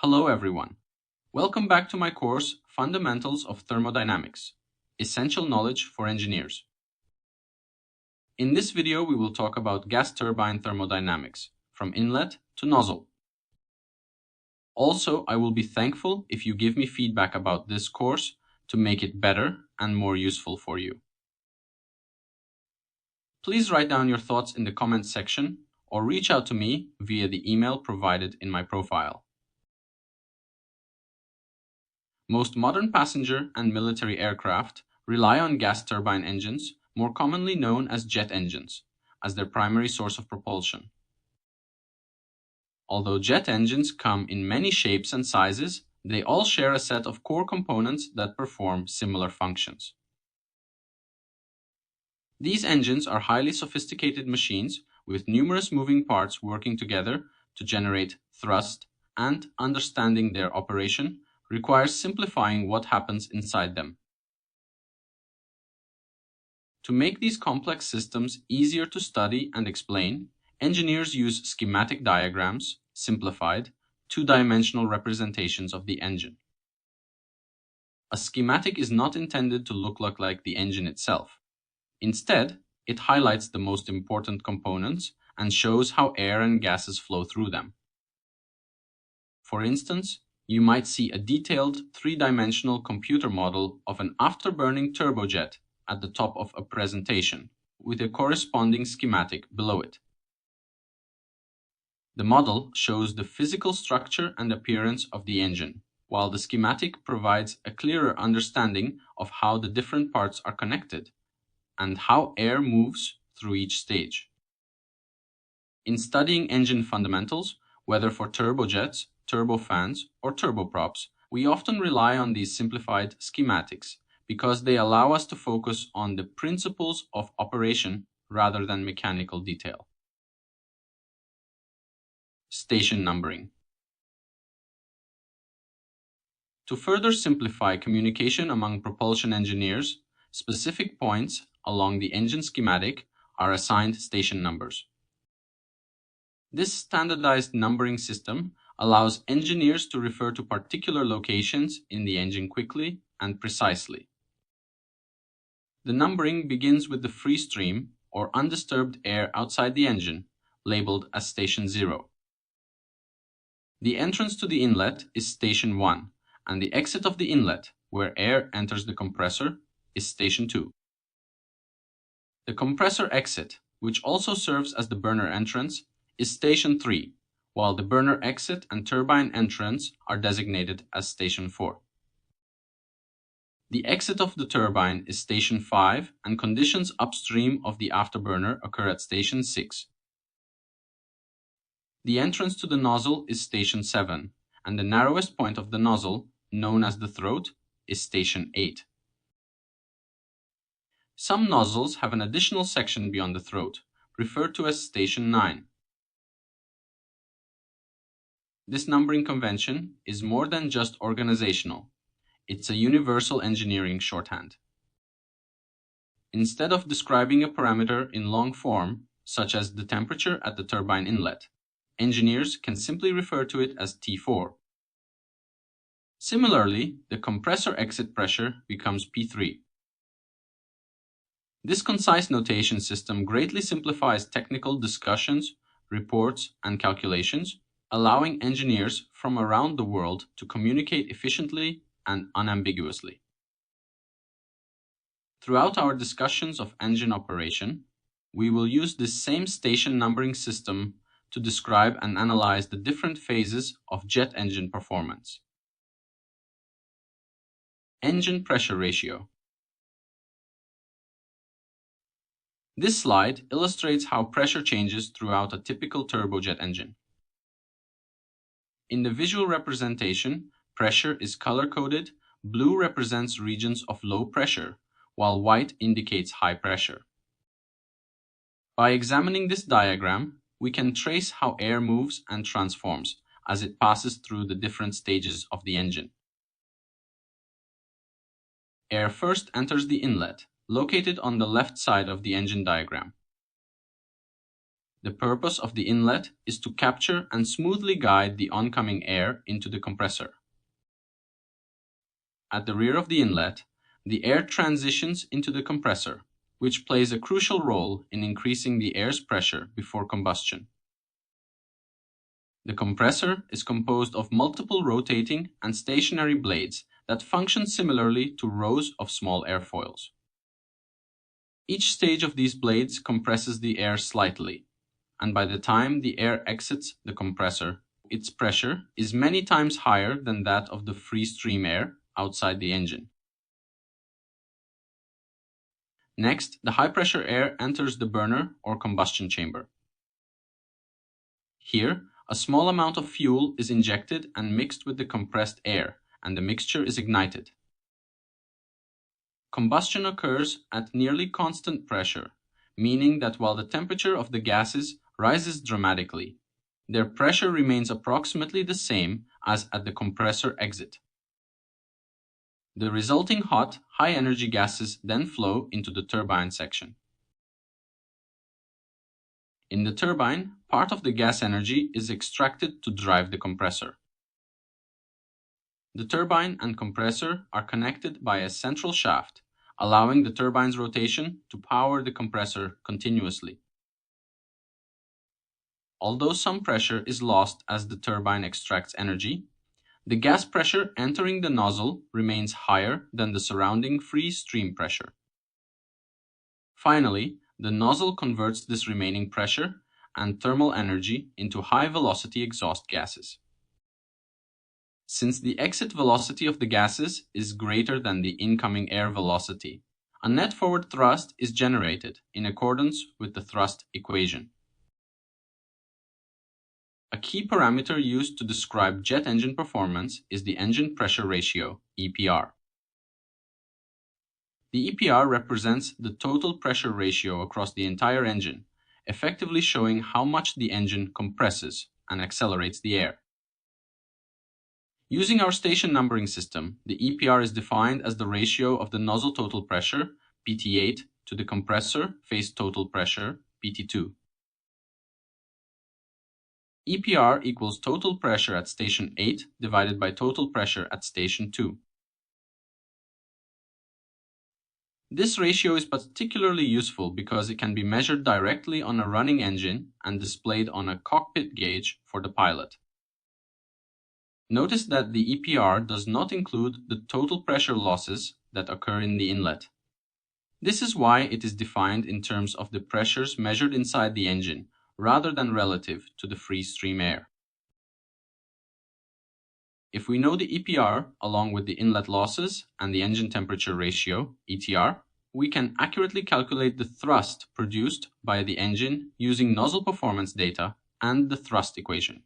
Hello everyone. Welcome back to my course, Fundamentals of Thermodynamics, Essential Knowledge for Engineers. In this video, we will talk about gas turbine thermodynamics, from inlet to nozzle. Also, I will be thankful if you give me feedback about this course to make it better and more useful for you. Please write down your thoughts in the comments section or reach out to me via the email provided in my profile. Most modern passenger and military aircraft rely on gas turbine engines, more commonly known as jet engines, as their primary source of propulsion. Although jet engines come in many shapes and sizes, they all share a set of core components that perform similar functions. These engines are highly sophisticated machines with numerous moving parts working together to generate thrust, and understanding their operation requires simplifying what happens inside them. To make these complex systems easier to study and explain, engineers use schematic diagrams, simplified, two-dimensional representations of the engine. A schematic is not intended to look like the engine itself. Instead, it highlights the most important components and shows how air and gases flow through them. For instance, you might see a detailed three-dimensional computer model of an afterburning turbojet at the top of a presentation, with a corresponding schematic below it. The model shows the physical structure and appearance of the engine, while the schematic provides a clearer understanding of how the different parts are connected and how air moves through each stage. In studying engine fundamentals, whether for turbojets, turbofans, or turboprops, we often rely on these simplified schematics because they allow us to focus on the principles of operation rather than mechanical detail. Station numbering. To further simplify communication among propulsion engineers, specific points along the engine schematic are assigned station numbers. This standardized numbering system allows engineers to refer to particular locations in the engine quickly and precisely. The numbering begins with the free stream or undisturbed air outside the engine, labeled as station 0. The entrance to the inlet is station 1, and the exit of the inlet, where air enters the compressor, is station 2. The compressor exit, which also serves as the burner entrance, is station 3, while the burner exit and turbine entrance are designated as station 4. The exit of the turbine is station 5, and conditions upstream of the afterburner occur at station 6. The entrance to the nozzle is station 7, and the narrowest point of the nozzle, known as the throat, is station 8. Some nozzles have an additional section beyond the throat, referred to as station 9. This numbering convention is more than just organizational. It's a universal engineering shorthand. Instead of describing a parameter in long form, such as the temperature at the turbine inlet, engineers can simply refer to it as T4. Similarly, the compressor exit pressure becomes P3. This concise notation system greatly simplifies technical discussions, reports, and calculations, allowing engineers from around the world to communicate efficiently and unambiguously. Throughout our discussions of engine operation, we will use this same station numbering system to describe and analyze the different phases of jet engine performance. Engine pressure ratio. This slide illustrates how pressure changes throughout a typical turbojet engine. In the visual representation, pressure is color-coded. Blue represents regions of low pressure, while white indicates high pressure. By examining this diagram, we can trace how air moves and transforms as it passes through the different stages of the engine. Air first enters the inlet, located on the left side of the engine diagram. The purpose of the inlet is to capture and smoothly guide the oncoming air into the compressor. At the rear of the inlet, the air transitions into the compressor, which plays a crucial role in increasing the air's pressure before combustion. The compressor is composed of multiple rotating and stationary blades that function similarly to rows of small airfoils. Each stage of these blades compresses the air slightly, and by the time the air exits the compressor, its pressure is many times higher than that of the free stream air outside the engine. Next, the high-pressure air enters the burner or combustion chamber. Here, a small amount of fuel is injected and mixed with the compressed air, and the mixture is ignited. Combustion occurs at nearly constant pressure, meaning that while the temperature of the gases rises dramatically, their pressure remains approximately the same as at the compressor exit. The resulting hot, high-energy gases then flow into the turbine section. In the turbine, part of the gas energy is extracted to drive the compressor. The turbine and compressor are connected by a central shaft, allowing the turbine's rotation to power the compressor continuously. Although some pressure is lost as the turbine extracts energy, the gas pressure entering the nozzle remains higher than the surrounding free stream pressure. Finally, the nozzle converts this remaining pressure and thermal energy into high-velocity exhaust gases. Since the exit velocity of the gases is greater than the incoming air velocity, a net forward thrust is generated in accordance with the thrust equation. A key parameter used to describe jet engine performance is the engine pressure ratio, EPR. The EPR represents the total pressure ratio across the entire engine, effectively showing how much the engine compresses and accelerates the air. Using our station numbering system, the EPR is defined as the ratio of the nozzle total pressure, PT8, to the compressor phase total pressure, PT2. EPR equals total pressure at station 8 divided by total pressure at station 2. This ratio is particularly useful because it can be measured directly on a running engine and displayed on a cockpit gauge for the pilot. Notice that the EPR does not include the total pressure losses that occur in the inlet. This is why it is defined in terms of the pressures measured inside the engine, rather than relative to the free stream air. If we know the EPR along with the inlet losses and the engine temperature ratio, ETR, we can accurately calculate the thrust produced by the engine using nozzle performance data and the thrust equation.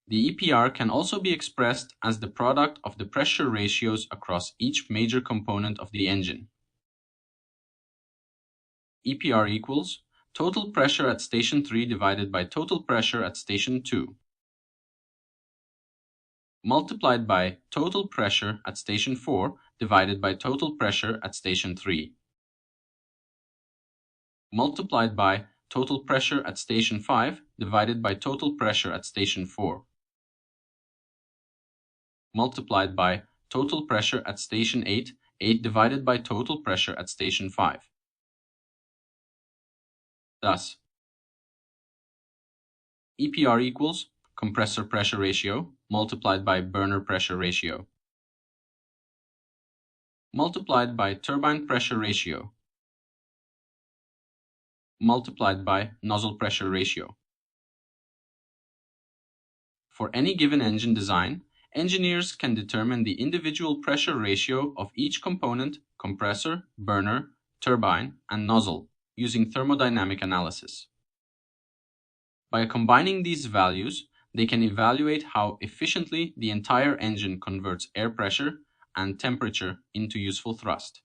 The EPR can also be expressed as the product of the pressure ratios across each major component of the engine. EPR equals total pressure at station 3 divided by total pressure at station 2, multiplied by total pressure at station 4 divided by total pressure at station 3, multiplied by total pressure at station 5 divided by total pressure at station 4, multiplied by total pressure at station 8, 8 divided by total pressure at station 5. Thus, EPR equals compressor pressure ratio multiplied by burner pressure ratio, multiplied by turbine pressure ratio, multiplied by nozzle pressure ratio. For any given engine design, engineers can determine the individual pressure ratio of each component, compressor, burner, turbine, and nozzle using thermodynamic analysis. By combining these values, they can evaluate how efficiently the entire engine converts air pressure and temperature into useful thrust.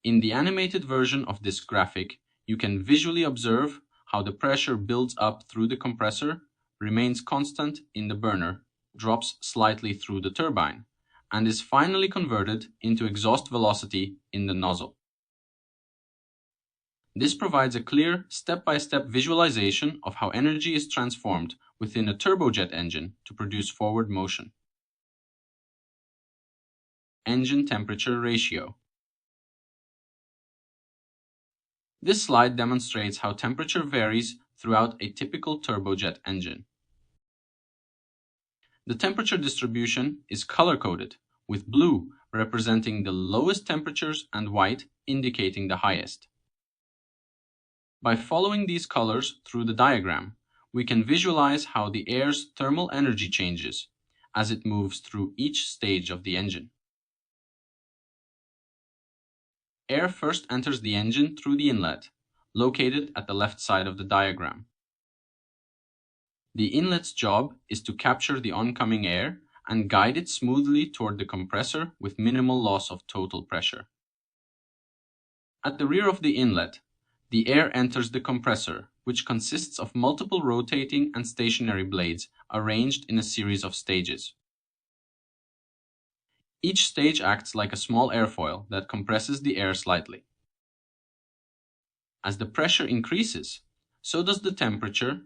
In the animated version of this graphic, you can visually observe how the pressure builds up through the compressor, remains constant in the burner, drops slightly through the turbine, and is finally converted into exhaust velocity in the nozzle. This provides a clear, step-by-step visualization of how energy is transformed within a turbojet engine to produce forward motion. Engine temperature ratio. This slide demonstrates how temperature varies throughout a typical turbojet engine. The temperature distribution is color-coded, with blue representing the lowest temperatures and white indicating the highest. By following these colors through the diagram, we can visualize how the air's thermal energy changes as it moves through each stage of the engine. Air first enters the engine through the inlet, located at the left side of the diagram. The inlet's job is to capture the oncoming air and guide it smoothly toward the compressor with minimal loss of total pressure. At the rear of the inlet, the air enters the compressor, which consists of multiple rotating and stationary blades arranged in a series of stages. Each stage acts like a small airfoil that compresses the air slightly. As the pressure increases, so does the temperature.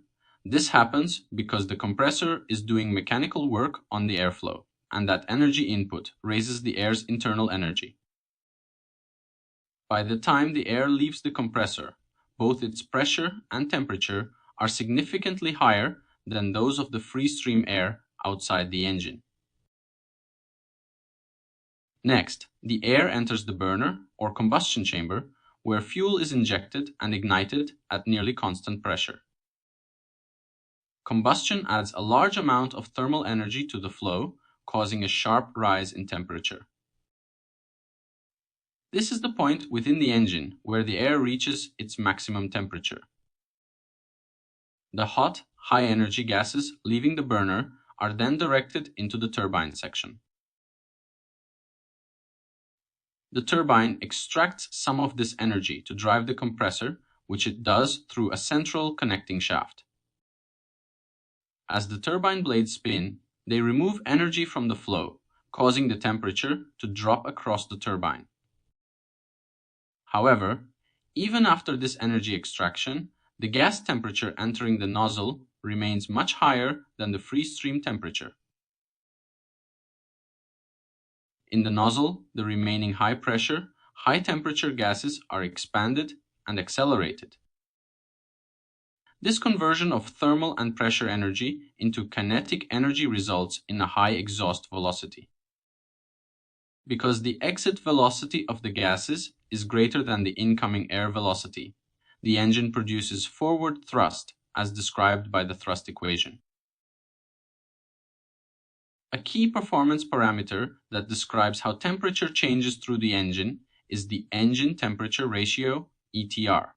This happens because the compressor is doing mechanical work on the airflow, and that energy input raises the air's internal energy. By the time the air leaves the compressor, both its pressure and temperature are significantly higher than those of the free stream air outside the engine. Next, the air enters the burner or combustion chamber, where fuel is injected and ignited at nearly constant pressure. Combustion adds a large amount of thermal energy to the flow, causing a sharp rise in temperature. This is the point within the engine where the air reaches its maximum temperature. The hot, high-energy gases leaving the burner are then directed into the turbine section. The turbine extracts some of this energy to drive the compressor, which it does through a central connecting shaft. As the turbine blades spin, they remove energy from the flow, causing the temperature to drop across the turbine. However, even after this energy extraction, the gas temperature entering the nozzle remains much higher than the free stream temperature. In the nozzle, the remaining high-pressure, high-temperature gases are expanded and accelerated. This conversion of thermal and pressure energy into kinetic energy results in a high exhaust velocity. Because the exit velocity of the gases is greater than the incoming air velocity, the engine produces forward thrust as described by the thrust equation. A key performance parameter that describes how temperature changes through the engine is the engine temperature ratio, ETR.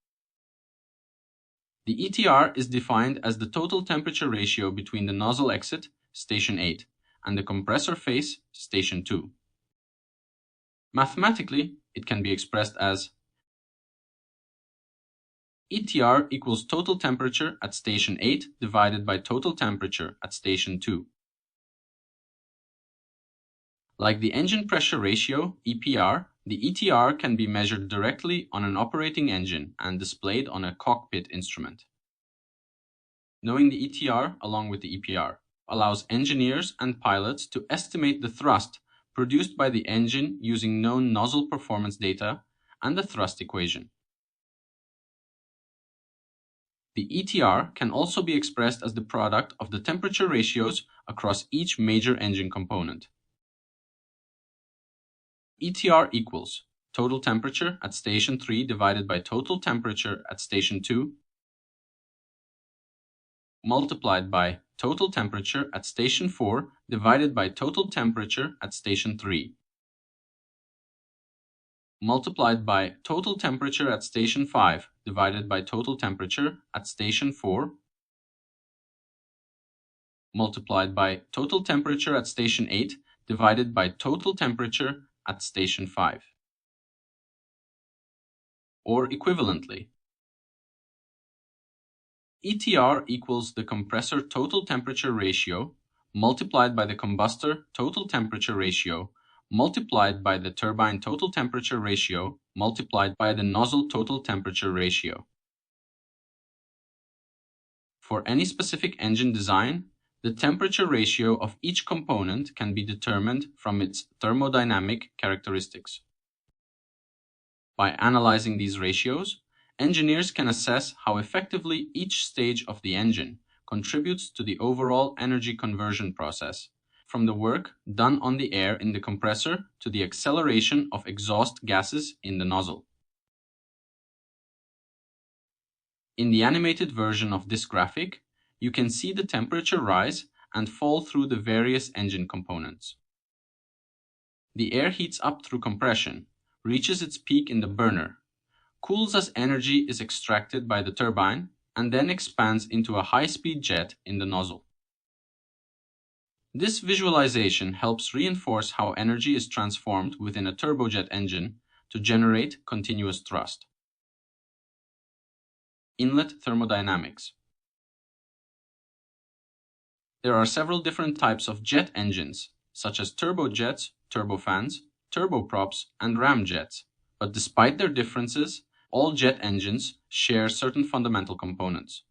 The ETR is defined as the total temperature ratio between the nozzle exit, station 8, and the compressor face, station 2. Mathematically, it can be expressed as ETR equals total temperature at station 8 divided by total temperature at station 2. Like the engine pressure ratio, EPR, the ETR can be measured directly on an operating engine and displayed on a cockpit instrument. Knowing the ETR along with the EPR allows engineers and pilots to estimate the thrust produced by the engine using known nozzle performance data and the thrust equation. The ETR can also be expressed as the product of the temperature ratios across each major engine component. ETR equals total temperature at station 3 divided by total temperature at station 2 multiplied by total temperature at station 4 divided by total temperature at station 3 multiplied by total temperature at station 5 divided by total temperature at station 4 multiplied by total temperature at station 8 divided by total temperature at station 5. Or equivalently, ETR equals the compressor total temperature ratio multiplied by the combustor total temperature ratio multiplied by the turbine total temperature ratio multiplied by the nozzle total temperature ratio. For any specific engine design, the temperature ratio of each component can be determined from its thermodynamic characteristics. By analyzing these ratios, engineers can assess how effectively each stage of the engine contributes to the overall energy conversion process, from the work done on the air in the compressor to the acceleration of exhaust gases in the nozzle. In the animated version of this graphic, you can see the temperature rise and fall through the various engine components. The air heats up through compression, reaches its peak in the burner, cools as energy is extracted by the turbine, and then expands into a high-speed jet in the nozzle. This visualization helps reinforce how energy is transformed within a turbojet engine to generate continuous thrust. Inlet thermodynamics. There are several different types of jet engines, such as turbojets, turbofans, turboprops, and ramjets, but despite their differences, all jet engines share certain fundamental components.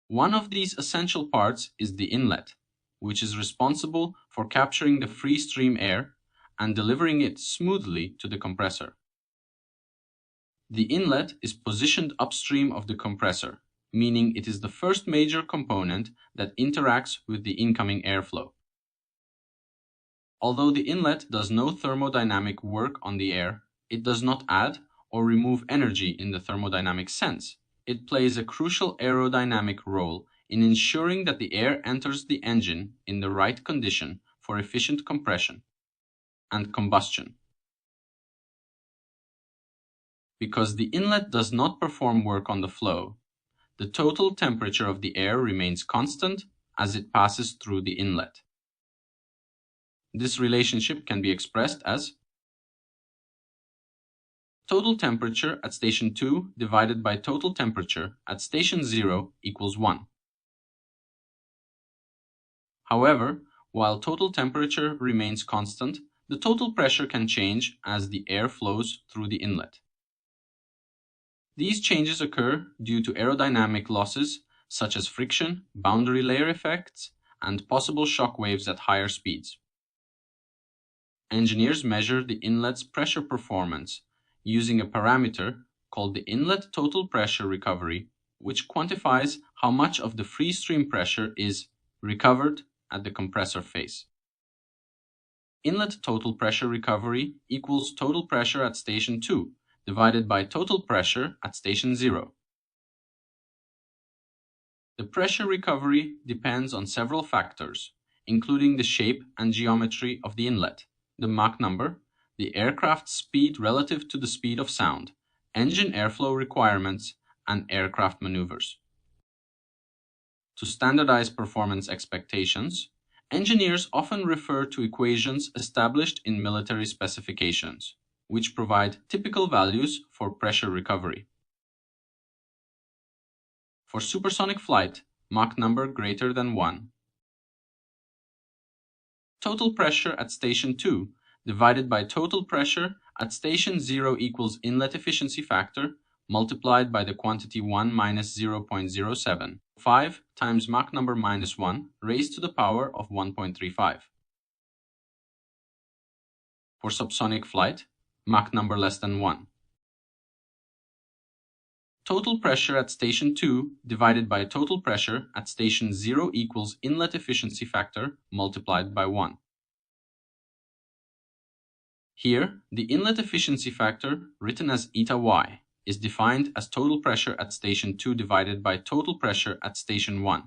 One of these essential parts is the inlet, which is responsible for capturing the free stream air and delivering it smoothly to the compressor. The inlet is positioned upstream of the compressor, meaning it is the first major component that interacts with the incoming airflow. Although the inlet does no thermodynamic work on the air, it does not add or remove energy in the thermodynamic sense. It plays a crucial aerodynamic role in ensuring that the air enters the engine in the right condition for efficient compression and combustion. Because the inlet does not perform work on the flow, the total temperature of the air remains constant as it passes through the inlet. This relationship can be expressed as total temperature at station 2 divided by total temperature at station 0 equals 1. However, while total temperature remains constant, the total pressure can change as the air flows through the inlet. These changes occur due to aerodynamic losses such as friction, boundary layer effects, and possible shock waves at higher speeds. Engineers measure the inlet's pressure performance using a parameter called the inlet total pressure recovery, which quantifies how much of the free stream pressure is recovered at the compressor face. Inlet total pressure recovery equals total pressure at station 2 divided by total pressure at station 0. The pressure recovery depends on several factors, including the shape and geometry of the inlet, the Mach number, the aircraft's speed relative to the speed of sound, engine airflow requirements, and aircraft maneuvers. To standardize performance expectations, engineers often refer to equations established in military specifications, which provide typical values for pressure recovery. For supersonic flight, Mach number greater than 1. Total pressure at station 2 divided by total pressure at station 0 equals inlet efficiency factor multiplied by the quantity 1 minus 0.07, 5 times Mach number minus 1 raised to the power of 1.35. For subsonic flight, Mach number less than 1. Total pressure at station 2 divided by total pressure at station 0 equals inlet efficiency factor multiplied by 1. Here, the inlet efficiency factor, written as eta y, is defined as total pressure at station 2 divided by total pressure at station 1.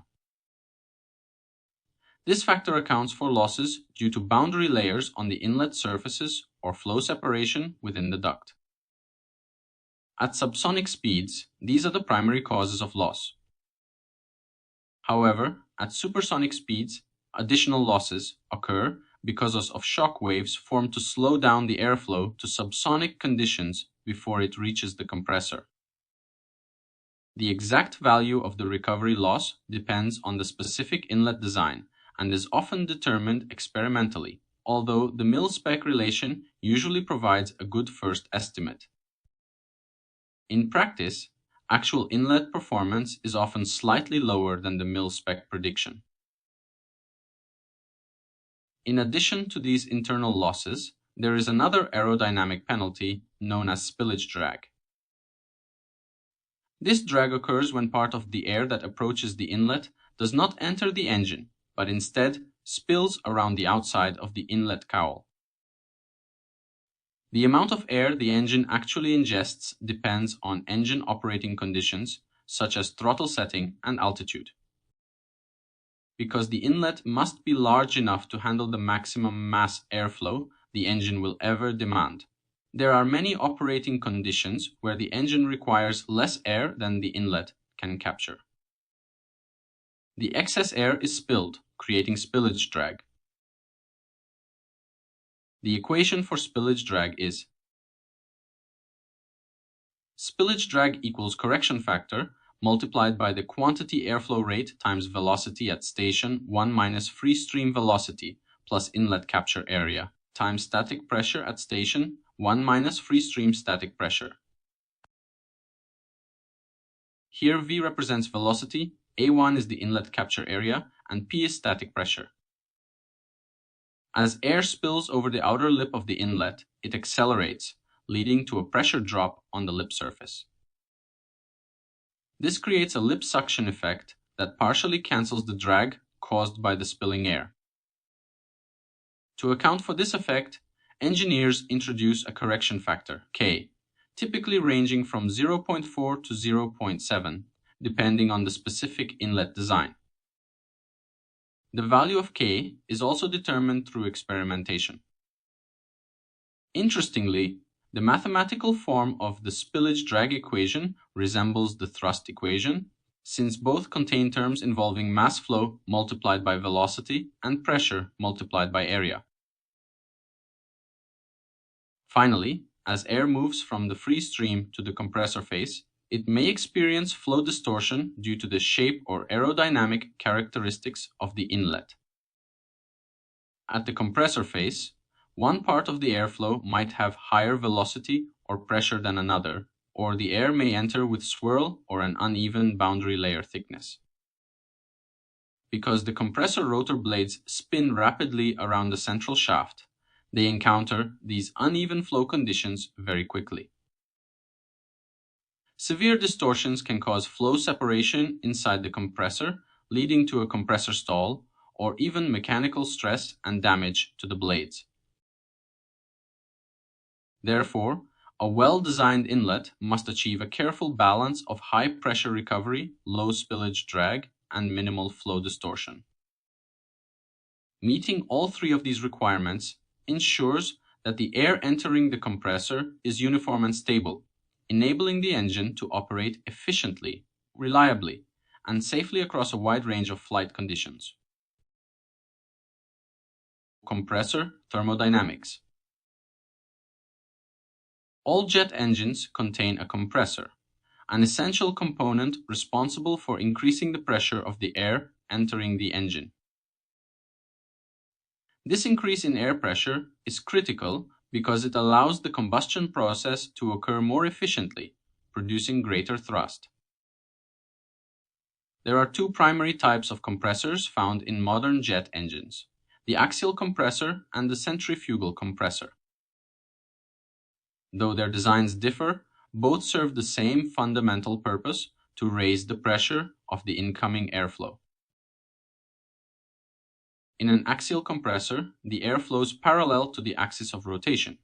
This factor accounts for losses due to boundary layers on the inlet surfaces or flow separation within the duct. At subsonic speeds, these are the primary causes of loss. However, at supersonic speeds, additional losses occur because of shock waves formed to slow down the airflow to subsonic conditions before it reaches the compressor. The exact value of the recovery loss depends on the specific inlet design and is often determined experimentally although the mil-spec relation usually provides a good first estimate. In practice, actual inlet performance is often slightly lower than the mil-spec prediction. In addition to these internal losses, there is another aerodynamic penalty known as spillage drag. This drag occurs when part of the air that approaches the inlet does not enter the engine, but instead spills around the outside of the inlet cowl. The amount of air the engine actually ingests depends on engine operating conditions, such as throttle setting and altitude. Because the inlet must be large enough to handle the maximum mass airflow the engine will ever demand. There are many operating conditions where the engine requires less air than the inlet can capture. The excess air is spilled, creating spillage drag. The equation for spillage drag is spillage drag equals correction factor multiplied by the quantity airflow rate times velocity at station 1 minus free stream velocity plus inlet capture area times static pressure at station 1 minus free stream static pressure. Here V represents velocity, A1 is the inlet capture area, and P is static pressure. As air spills over the outer lip of the inlet, it accelerates, leading to a pressure drop on the lip surface. This creates a lip suction effect that partially cancels the drag caused by the spilling air. To account for this effect, engineers introduce a correction factor, K, typically ranging from 0.4 to 0.7, depending on the specific inlet design. The value of K is also determined through experimentation. Interestingly, the mathematical form of the spillage drag equation resembles the thrust equation, since both contain terms involving mass flow multiplied by velocity and pressure multiplied by area. Finally, as air moves from the free stream to the compressor face, it may experience flow distortion due to the shape or aerodynamic characteristics of the inlet. At the compressor face, one part of the airflow might have higher velocity or pressure than another, or the air may enter with swirl or an uneven boundary layer thickness. Because the compressor rotor blades spin rapidly around the central shaft, they encounter these uneven flow conditions very quickly. Severe distortions can cause flow separation inside the compressor, leading to a compressor stall, or even mechanical stress and damage to the blades. Therefore, a well-designed inlet must achieve a careful balance of high pressure recovery, low spillage drag, and minimal flow distortion. Meeting all three of these requirements ensures that the air entering the compressor is uniform and stable, enabling the engine to operate efficiently, reliably, and safely across a wide range of flight conditions. Compressor thermodynamics. All jet engines contain a compressor, an essential component responsible for increasing the pressure of the air entering the engine. This increase in air pressure is critical because it allows the combustion process to occur more efficiently, producing greater thrust. There are two primary types of compressors found in modern jet engines: the axial compressor and the centrifugal compressor. Though their designs differ, both serve the same fundamental purpose: to raise the pressure of the incoming airflow. In an axial compressor, the air flows parallel to the axis of rotation.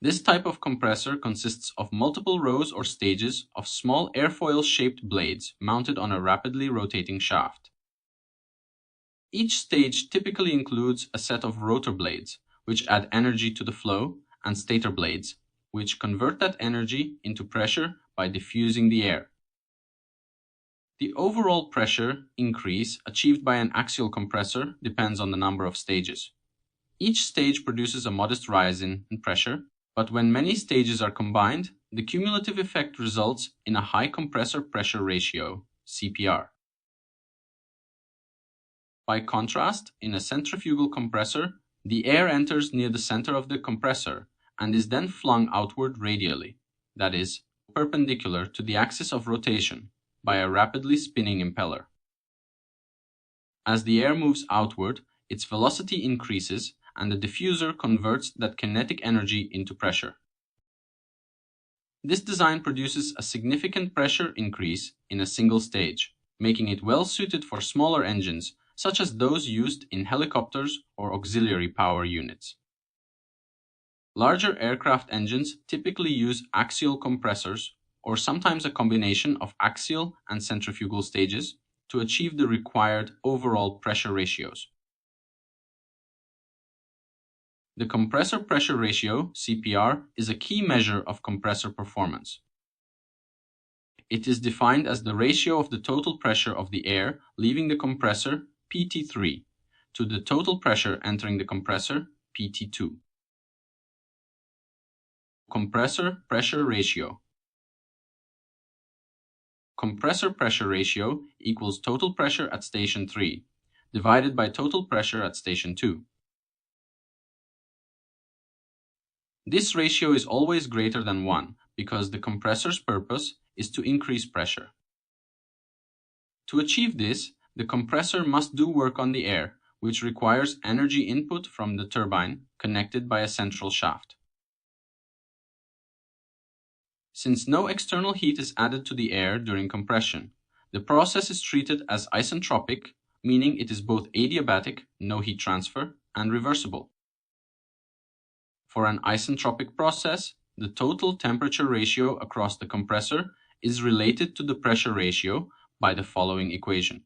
This type of compressor consists of multiple rows or stages of small airfoil-shaped blades mounted on a rapidly rotating shaft. Each stage typically includes a set of rotor blades, which add energy to the flow, and stator blades, which convert that energy into pressure by diffusing the air. The overall pressure increase achieved by an axial compressor depends on the number of stages. Each stage produces a modest rise in pressure, but when many stages are combined, the cumulative effect results in a high compressor pressure ratio, CPR. By contrast, in a centrifugal compressor, the air enters near the center of the compressor and is then flung outward radially, that is, perpendicular to the axis of rotation, by a rapidly spinning impeller. As the air moves outward, its velocity increases and the diffuser converts that kinetic energy into pressure. This design produces a significant pressure increase in a single stage, making it well suited for smaller engines such as those used in helicopters or auxiliary power units. Larger aircraft engines typically use axial compressors, or sometimes a combination of axial and centrifugal stages, to achieve the required overall pressure ratios. The compressor pressure ratio, CPR, is a key measure of compressor performance. It is defined as the ratio of the total pressure of the air leaving the compressor, PT3, to the total pressure entering the compressor, PT2. Compressor pressure ratio. Compressor pressure ratio equals total pressure at station 3 divided by total pressure at station 2. This ratio is always greater than 1 because the compressor's purpose is to increase pressure. To achieve this, the compressor must do work on the air, which requires energy input from the turbine connected by a central shaft. Since no external heat is added to the air during compression, the process is treated as isentropic, meaning it is both adiabatic, no heat transfer, and reversible. For an isentropic process, the total temperature ratio across the compressor is related to the pressure ratio by the following equation.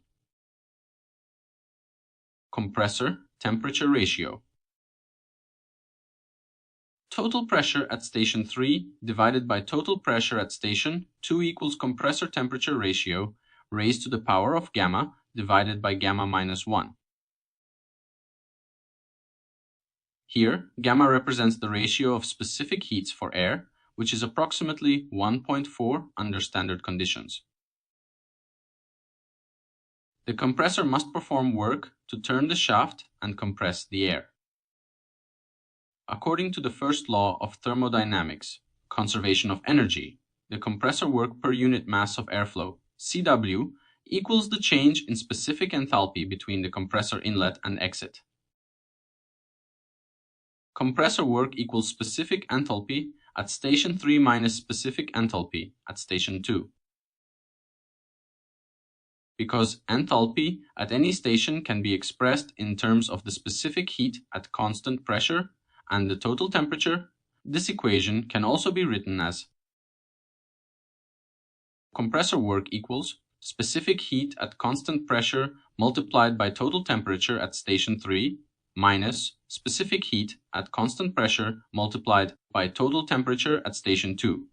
Compressor temperature ratio. Total pressure at station 3 divided by total pressure at station 2 equals compressor temperature ratio raised to the power of gamma divided by gamma minus 1. Here, gamma represents the ratio of specific heats for air, which is approximately 1.4 under standard conditions. The compressor must perform work to turn the shaft and compress the air. According to the first law of thermodynamics, conservation of energy, the compressor work per unit mass of airflow, CW, equals the change in specific enthalpy between the compressor inlet and exit. Compressor work equals specific enthalpy at station 3 minus specific enthalpy at station 2. Because enthalpy at any station can be expressed in terms of the specific heat at constant pressure and the total temperature, this equation can also be written as compressor work equals specific heat at constant pressure multiplied by total temperature at station 3 minus specific heat at constant pressure multiplied by total temperature at station 2.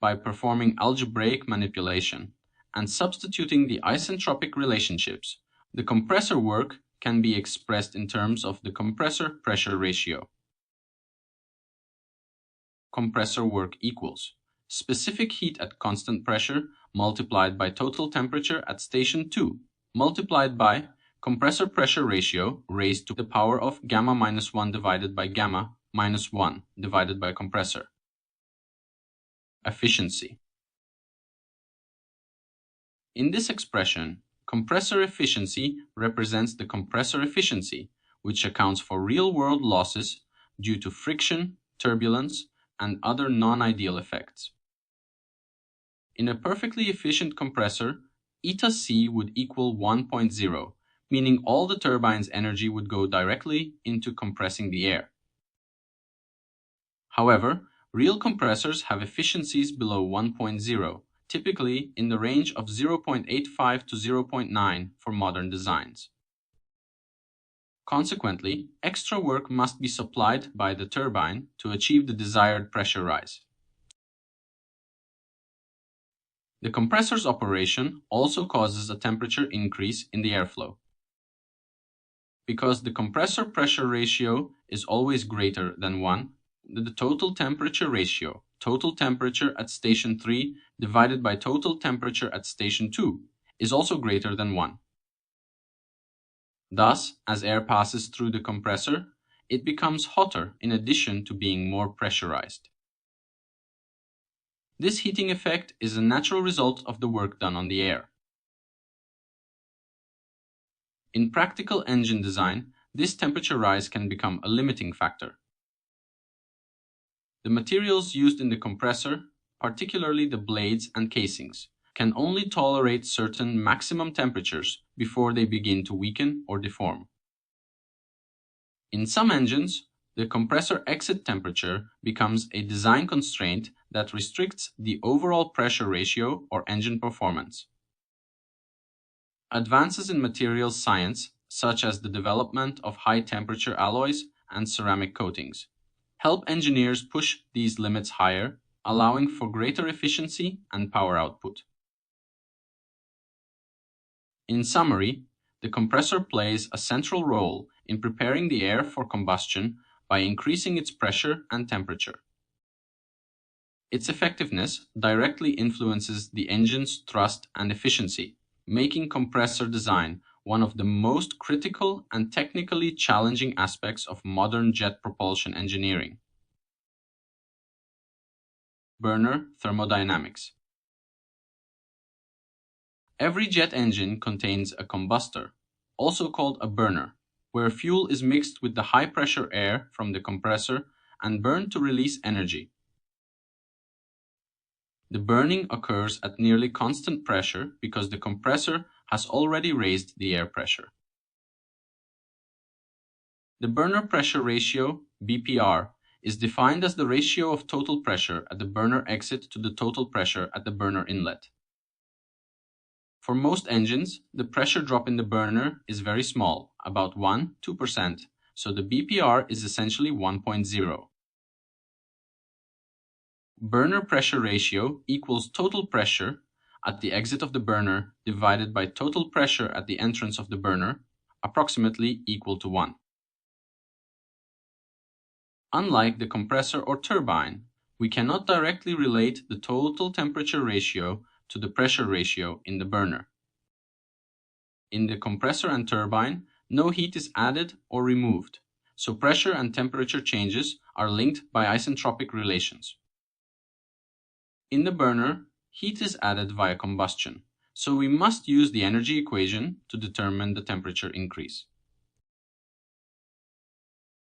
By performing algebraic manipulation and substituting the isentropic relationships, the compressor work can be expressed in terms of the compressor pressure ratio. Compressor work equals specific heat at constant pressure multiplied by total temperature at station 2 multiplied by compressor pressure ratio raised to the power of gamma minus 1 divided by gamma minus 1 divided by compressor. Efficiency. In this expression, compressor efficiency represents the compressor efficiency, which accounts for real-world losses due to friction, turbulence, and other non-ideal effects. In a perfectly efficient compressor, eta C would equal 1.0, meaning all the turbine's energy would go directly into compressing the air. However, real compressors have efficiencies below 1.0, typically in the range of 0.85 to 0.9 for modern designs. Consequently, extra work must be supplied by the turbine to achieve the desired pressure rise. The compressor's operation also causes a temperature increase in the airflow. Because the compressor pressure ratio is always greater than 1, the total temperature ratio, total temperature at station 3 divided by total temperature at station 2, is also greater than 1. Thus, as air passes through the compressor, it becomes hotter in addition to being more pressurized. This heating effect is a natural result of the work done on the air. In practical engine design, this temperature rise can become a limiting factor. The materials used in the compressor, particularly the blades and casings, can only tolerate certain maximum temperatures before they begin to weaken or deform. In some engines, the compressor exit temperature becomes a design constraint that restricts the overall pressure ratio or engine performance. Advances in materials science, such as the development of high-temperature alloys and ceramic coatings, help engineers push these limits higher, allowing for greater efficiency and power output. In summary, the compressor plays a central role in preparing the air for combustion by increasing its pressure and temperature. Its effectiveness directly influences the engine's thrust and efficiency, making compressor design one of the most critical and technically challenging aspects of modern jet propulsion engineering. Burner thermodynamics. Every jet engine contains a combustor, also called a burner, where fuel is mixed with the high-pressure air from the compressor and burned to release energy. The burning occurs at nearly constant pressure because the compressor has already raised the air pressure. The burner pressure ratio, BPR, is defined as the ratio of total pressure at the burner exit to the total pressure at the burner inlet. For most engines, the pressure drop in the burner is very small, about 1–2%, so the BPR is essentially 1.0. Burner pressure ratio equals total pressure at the exit of the burner divided by total pressure at the entrance of the burner, approximately equal to 1. Unlike the compressor or turbine, we cannot directly relate the total temperature ratio to the pressure ratio in the burner. In the compressor and turbine, no heat is added or removed, so pressure and temperature changes are linked by isentropic relations. In the burner, heat is added via combustion, so we must use the energy equation to determine the temperature increase.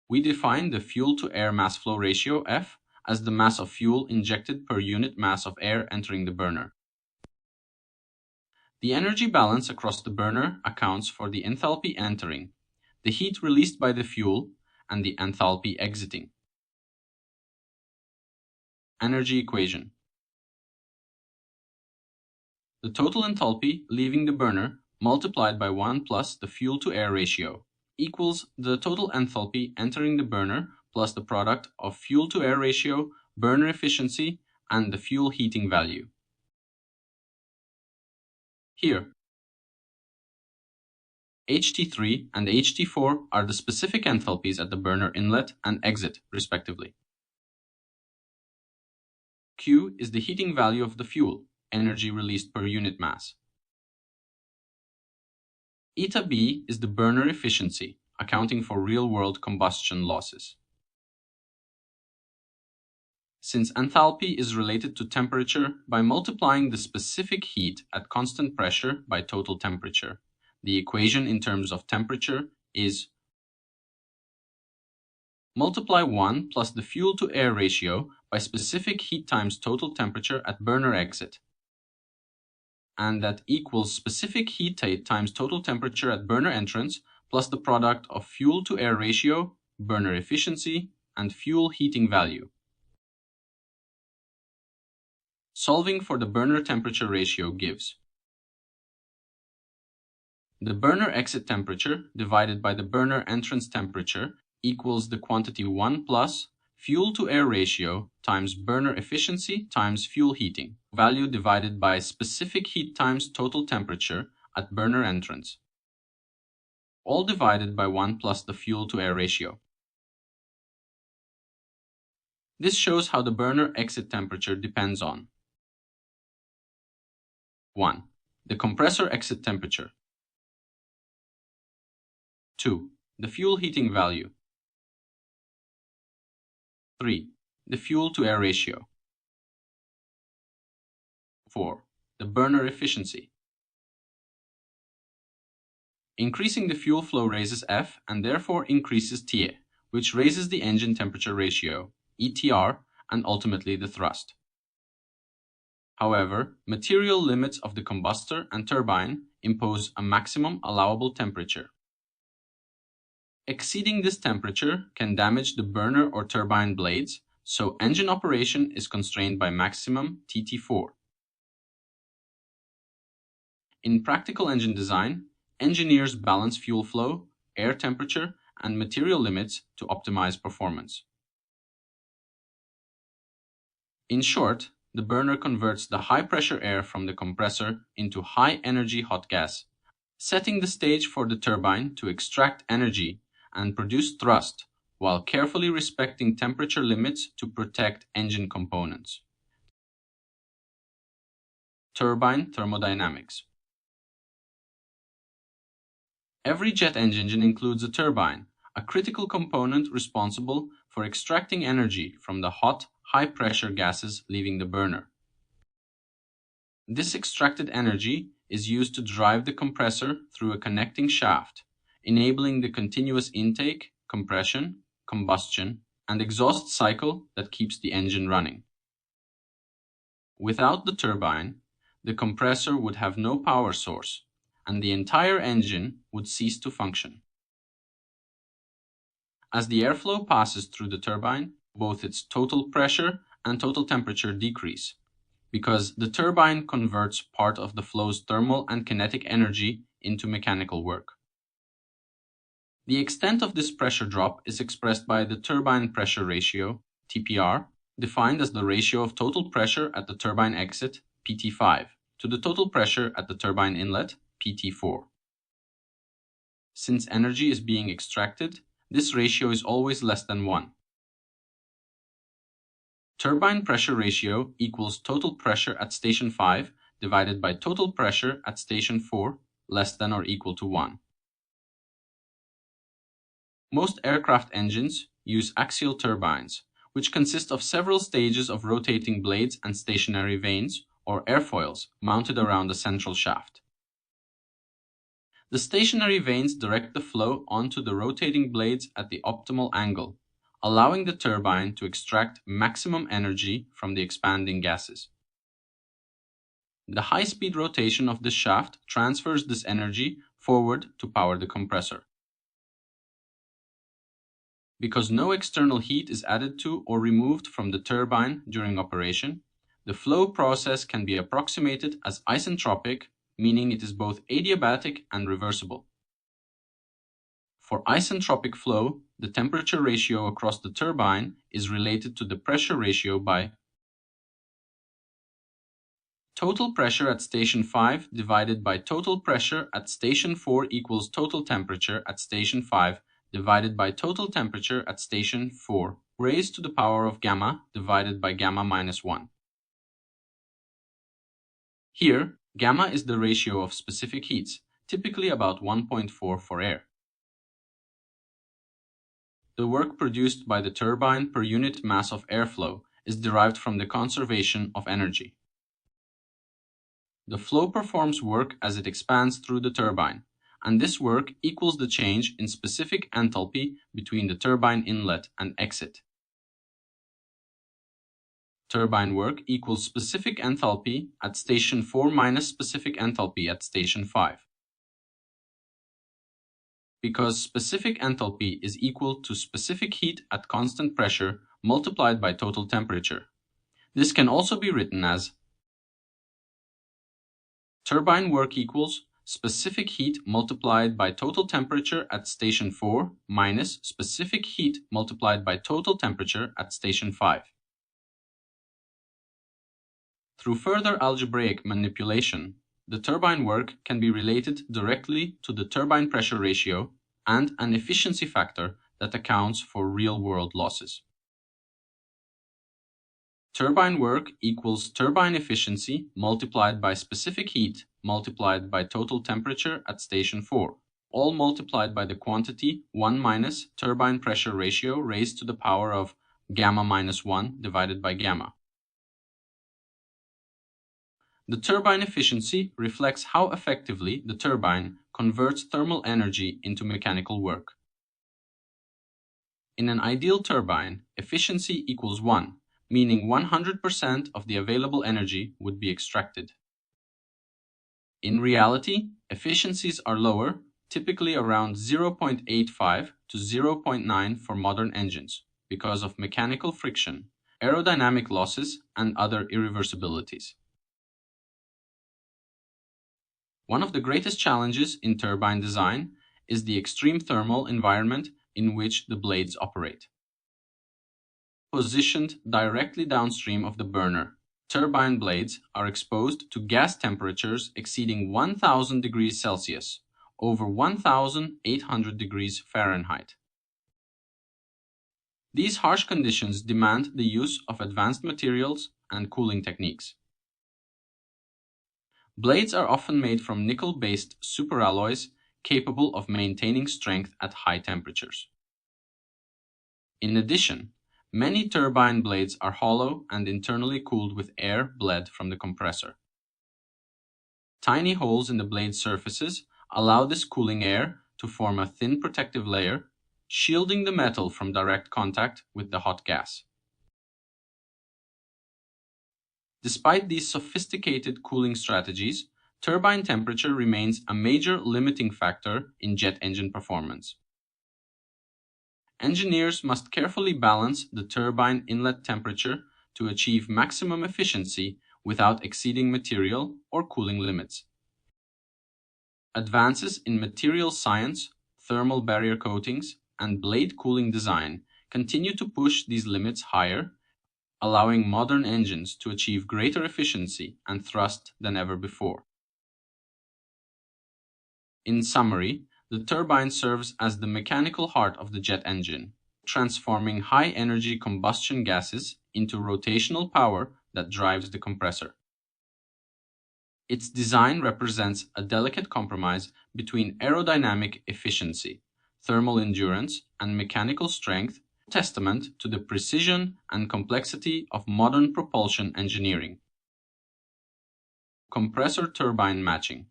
We define the fuel-to-air mass flow ratio, F, as the mass of fuel injected per unit mass of air entering the burner. The energy balance across the burner accounts for the enthalpy entering, the heat released by the fuel, and the enthalpy exiting. Energy equation. The total enthalpy leaving the burner multiplied by 1 plus the fuel-to-air ratio equals the total enthalpy entering the burner plus the product of fuel-to-air ratio, burner efficiency, and the fuel heating value. Here, HT3 and HT4 are the specific enthalpies at the burner inlet and exit, respectively. Q is the heating value of the fuel, energy released per unit mass. Eta B is the burner efficiency, accounting for real-world combustion losses. Since enthalpy is related to temperature by multiplying the specific heat at constant pressure by total temperature, the equation in terms of temperature is multiply 1 plus the fuel-to-air ratio by specific heat times total temperature at burner exit, and that equals specific heat times total temperature at burner entrance plus the product of fuel-to-air ratio, burner efficiency, and fuel heating value. Solving for the burner temperature ratio gives the burner exit temperature divided by the burner entrance temperature equals the quantity 1 plus fuel-to-air ratio times burner efficiency times fuel heating, value divided by specific heat times total temperature at burner entrance, all divided by 1 plus the fuel-to-air ratio. This shows how the burner exit temperature depends on 1. the compressor exit temperature. 2. The fuel heating value. 3. The fuel-to-air ratio. 4. The burner efficiency. Increasing the fuel flow raises F and therefore increases TA, which raises the engine temperature ratio, ETR, and ultimately the thrust. However, material limits of the combustor and turbine impose a maximum allowable temperature. Exceeding this temperature can damage the burner or turbine blades, so engine operation is constrained by maximum TT4. In practical engine design, engineers balance fuel flow, air temperature, and material limits to optimize performance. In short, the burner converts the high-pressure air from the compressor into high-energy hot gas, setting the stage for the turbine to extract energy and produce thrust while carefully respecting temperature limits to protect engine components. Turbine thermodynamics. Every jet engine includes a turbine, a critical component responsible for extracting energy from the hot, high-pressure gases leaving the burner. This extracted energy is used to drive the compressor through a connecting shaft, enabling the continuous intake, compression, combustion, and exhaust cycle that keeps the engine running. Without the turbine, the compressor would have no power source, and the entire engine would cease to function. As the airflow passes through the turbine, both its total pressure and total temperature decrease, because the turbine converts part of the flow's thermal and kinetic energy into mechanical work. The extent of this pressure drop is expressed by the turbine pressure ratio, TPR, defined as the ratio of total pressure at the turbine exit, PT5, to the total pressure at the turbine inlet, PT4. Since energy is being extracted, this ratio is always less than 1. Turbine pressure ratio equals total pressure at station 5 divided by total pressure at station 4 less than or equal to 1. Most aircraft engines use axial turbines, which consist of several stages of rotating blades and stationary vanes, or airfoils, mounted around a central shaft. The stationary vanes direct the flow onto the rotating blades at the optimal angle, allowing the turbine to extract maximum energy from the expanding gases. The high-speed rotation of this shaft transfers this energy forward to power the compressor. Because no external heat is added to or removed from the turbine during operation, the flow process can be approximated as isentropic, meaning it is both adiabatic and reversible. For isentropic flow, the temperature ratio across the turbine is related to the pressure ratio by total pressure at station 5 divided by total pressure at station 4 equals total temperature at station 5 divided by total temperature at station 4 raised to the power of gamma divided by gamma minus 1. Here, gamma is the ratio of specific heats, typically about 1.4 for air. The work produced by the turbine per unit mass of airflow is derived from the conservation of energy. The flow performs work as it expands through the turbine, and this work equals the change in specific enthalpy between the turbine inlet and exit. Turbine work equals specific enthalpy at station 4 minus specific enthalpy at station 5. Because specific enthalpy is equal to specific heat at constant pressure multiplied by total temperature. This can also be written as turbine work equals specific heat multiplied by total temperature at station 4 minus specific heat multiplied by total temperature at station 5. Through further algebraic manipulation, the turbine work can be related directly to the turbine pressure ratio and an efficiency factor that accounts for real-world losses. Turbine work equals turbine efficiency multiplied by specific heat multiplied by total temperature at station 4, all multiplied by the quantity 1 minus turbine pressure ratio raised to the power of gamma minus 1 divided by gamma. The turbine efficiency reflects how effectively the turbine converts thermal energy into mechanical work. In an ideal turbine, efficiency equals 1, meaning 100% of the available energy would be extracted. In reality, efficiencies are lower, typically around 0.85 to 0.9 for modern engines, because of mechanical friction, aerodynamic losses, and other irreversibilities. One of the greatest challenges in turbine design is the extreme thermal environment in which the blades operate. Positioned directly downstream of the burner, turbine blades are exposed to gas temperatures exceeding 1000 degrees Celsius, over 1800 degrees Fahrenheit. These harsh conditions demand the use of advanced materials and cooling techniques. Blades are often made from nickel-based superalloys capable of maintaining strength at high temperatures. In addition, many turbine blades are hollow and internally cooled with air bled from the compressor. Tiny holes in the blade surfaces allow this cooling air to form a thin protective layer, shielding the metal from direct contact with the hot gas. Despite these sophisticated cooling strategies, turbine temperature remains a major limiting factor in jet engine performance. Engineers must carefully balance the turbine inlet temperature to achieve maximum efficiency without exceeding material or cooling limits. Advances in material science, thermal barrier coatings, and blade cooling design continue to push these limits higher, allowing modern engines to achieve greater efficiency and thrust than ever before. In summary, the turbine serves as the mechanical heart of the jet engine, transforming high-energy combustion gases into rotational power that drives the compressor. Its design represents a delicate compromise between aerodynamic efficiency, thermal endurance, and mechanical strength, testament to the precision and complexity of modern propulsion engineering. Compressor-turbine matching.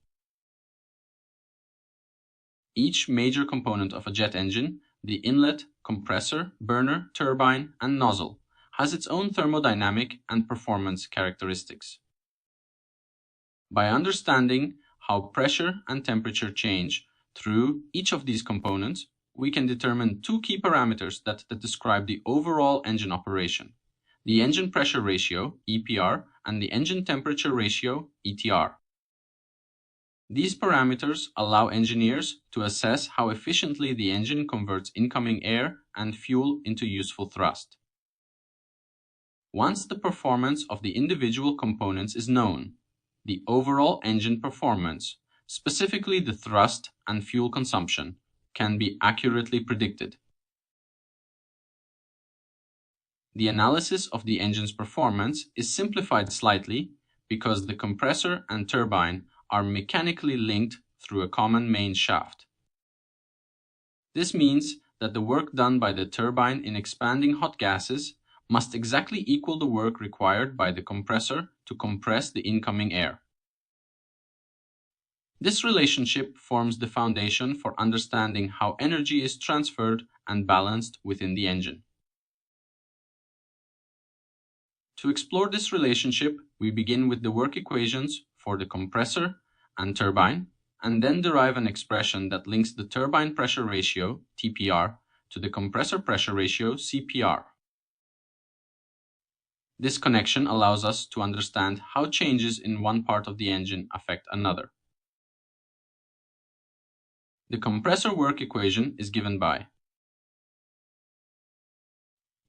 Each major component of a jet engine, the inlet, compressor, burner, turbine, and nozzle, has its own thermodynamic and performance characteristics. By understanding how pressure and temperature change through each of these components, we can determine two key parameters that describe the overall engine operation: the engine pressure ratio, EPR, and the engine temperature ratio, ETR. These parameters allow engineers to assess how efficiently the engine converts incoming air and fuel into useful thrust. Once the performance of the individual components is known, the overall engine performance, specifically the thrust and fuel consumption, can be accurately predicted. The analysis of the engine's performance is simplified slightly because the compressor and turbine are mechanically linked through a common main shaft. This means that the work done by the turbine in expanding hot gases must exactly equal the work required by the compressor to compress the incoming air. This relationship forms the foundation for understanding how energy is transferred and balanced within the engine. To explore this relationship, we begin with the work equations for the compressor and turbine, and then derive an expression that links the turbine pressure ratio, TPR, to the compressor pressure ratio, CPR. This connection allows us to understand how changes in one part of the engine affect another. The compressor work equation is given by: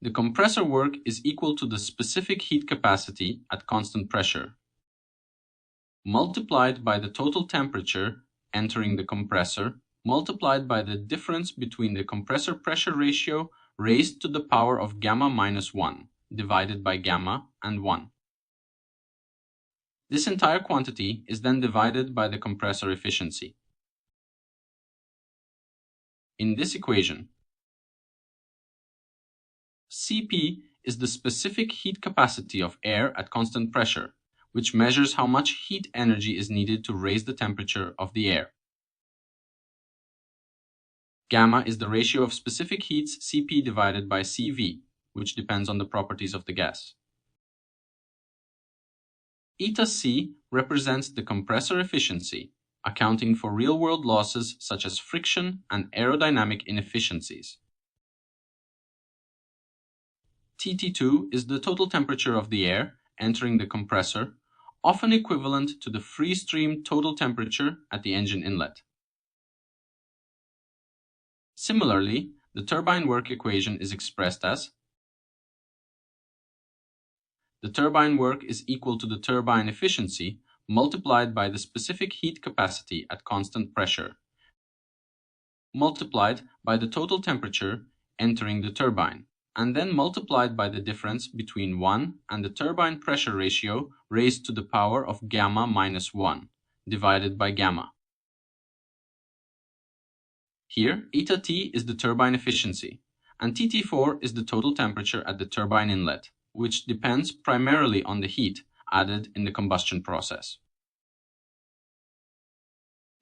the compressor work is equal to the specific heat capacity at constant pressure, multiplied by the total temperature entering the compressor, multiplied by the difference between the compressor pressure ratio raised to the power of gamma minus 1, divided by gamma and 1. This entire quantity is then divided by the compressor efficiency. In this equation, Cp is the specific heat capacity of air at constant pressure, which measures how much heat energy is needed to raise the temperature of the air. Gamma is the ratio of specific heats Cp divided by Cv, which depends on the properties of the gas. Eta C represents the compressor efficiency, accounting for real-world losses such as friction and aerodynamic inefficiencies. Tt2 is the total temperature of the air entering the compressor, often equivalent to the free stream total temperature at the engine inlet. Similarly, the turbine work equation is expressed as the turbine work is equal to the turbine efficiency multiplied by the specific heat capacity at constant pressure, multiplied by the total temperature entering the turbine, and then multiplied by the difference between 1 and the turbine pressure ratio raised to the power of gamma minus 1, divided by gamma. Here, eta T is the turbine efficiency, and Tt4 is the total temperature at the turbine inlet, which depends primarily on the heat added in the combustion process.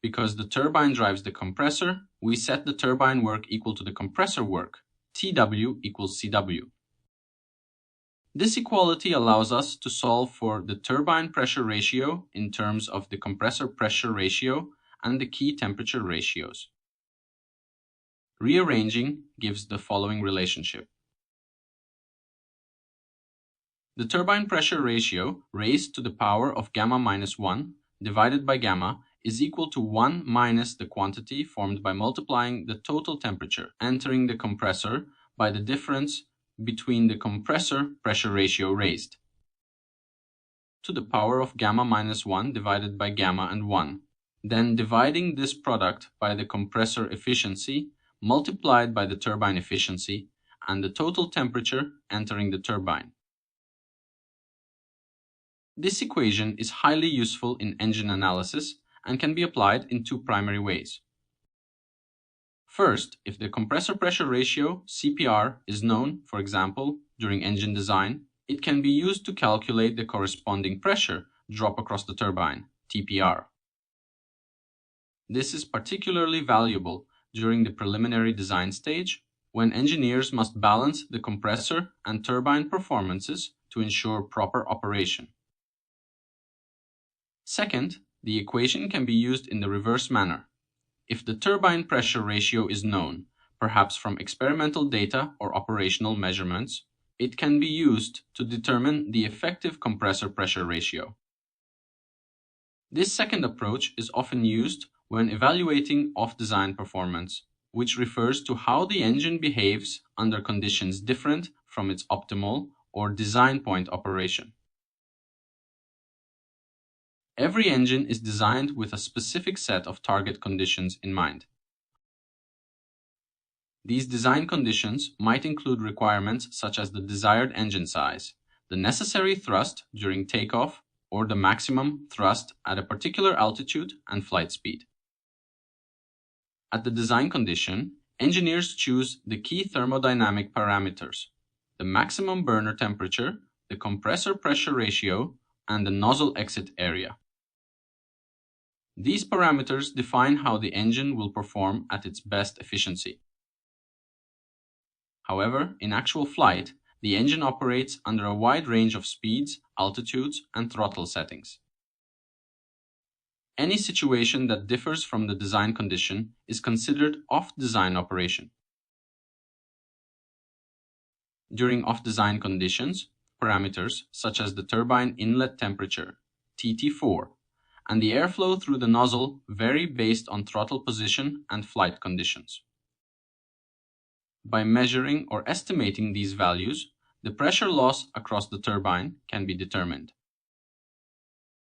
Because the turbine drives the compressor, we set the turbine work equal to the compressor work, Tw equals Cw. This equality allows us to solve for the turbine pressure ratio in terms of the compressor pressure ratio and the key temperature ratios. Rearranging gives the following relationship. The turbine pressure ratio raised to the power of gamma minus 1 divided by gamma is equal to 1 minus the quantity formed by multiplying the total temperature entering the compressor by the difference between the compressor pressure ratio raised to the power of gamma minus 1 divided by gamma and 1, then dividing this product by the compressor efficiency multiplied by the turbine efficiency and the total temperature entering the turbine. This equation is highly useful in engine analysis and can be applied in two primary ways. First, if the compressor pressure ratio, CPR, is known, for example, during engine design, it can be used to calculate the corresponding pressure drop across the turbine, TPR. This is particularly valuable during the preliminary design stage, when engineers must balance the compressor and turbine performances to ensure proper operation. Second, the equation can be used in the reverse manner. If the turbine pressure ratio is known, perhaps from experimental data or operational measurements, it can be used to determine the effective compressor pressure ratio. This second approach is often used when evaluating off-design performance, which refers to how the engine behaves under conditions different from its optimal or design point operation. Every engine is designed with a specific set of target conditions in mind. These design conditions might include requirements such as the desired engine size, the necessary thrust during takeoff, or the maximum thrust at a particular altitude and flight speed. At the design condition, engineers choose the key thermodynamic parameters: the maximum burner temperature, the compressor pressure ratio, and the nozzle exit area. These parameters define how the engine will perform at its best efficiency. However, in actual flight, the engine operates under a wide range of speeds, altitudes, and throttle settings. Any situation that differs from the design condition is considered off-design operation. During off-design conditions, parameters such as the turbine inlet temperature, Tt4, and the airflow through the nozzle vary based on throttle position and flight conditions. By measuring or estimating these values, the pressure loss across the turbine can be determined.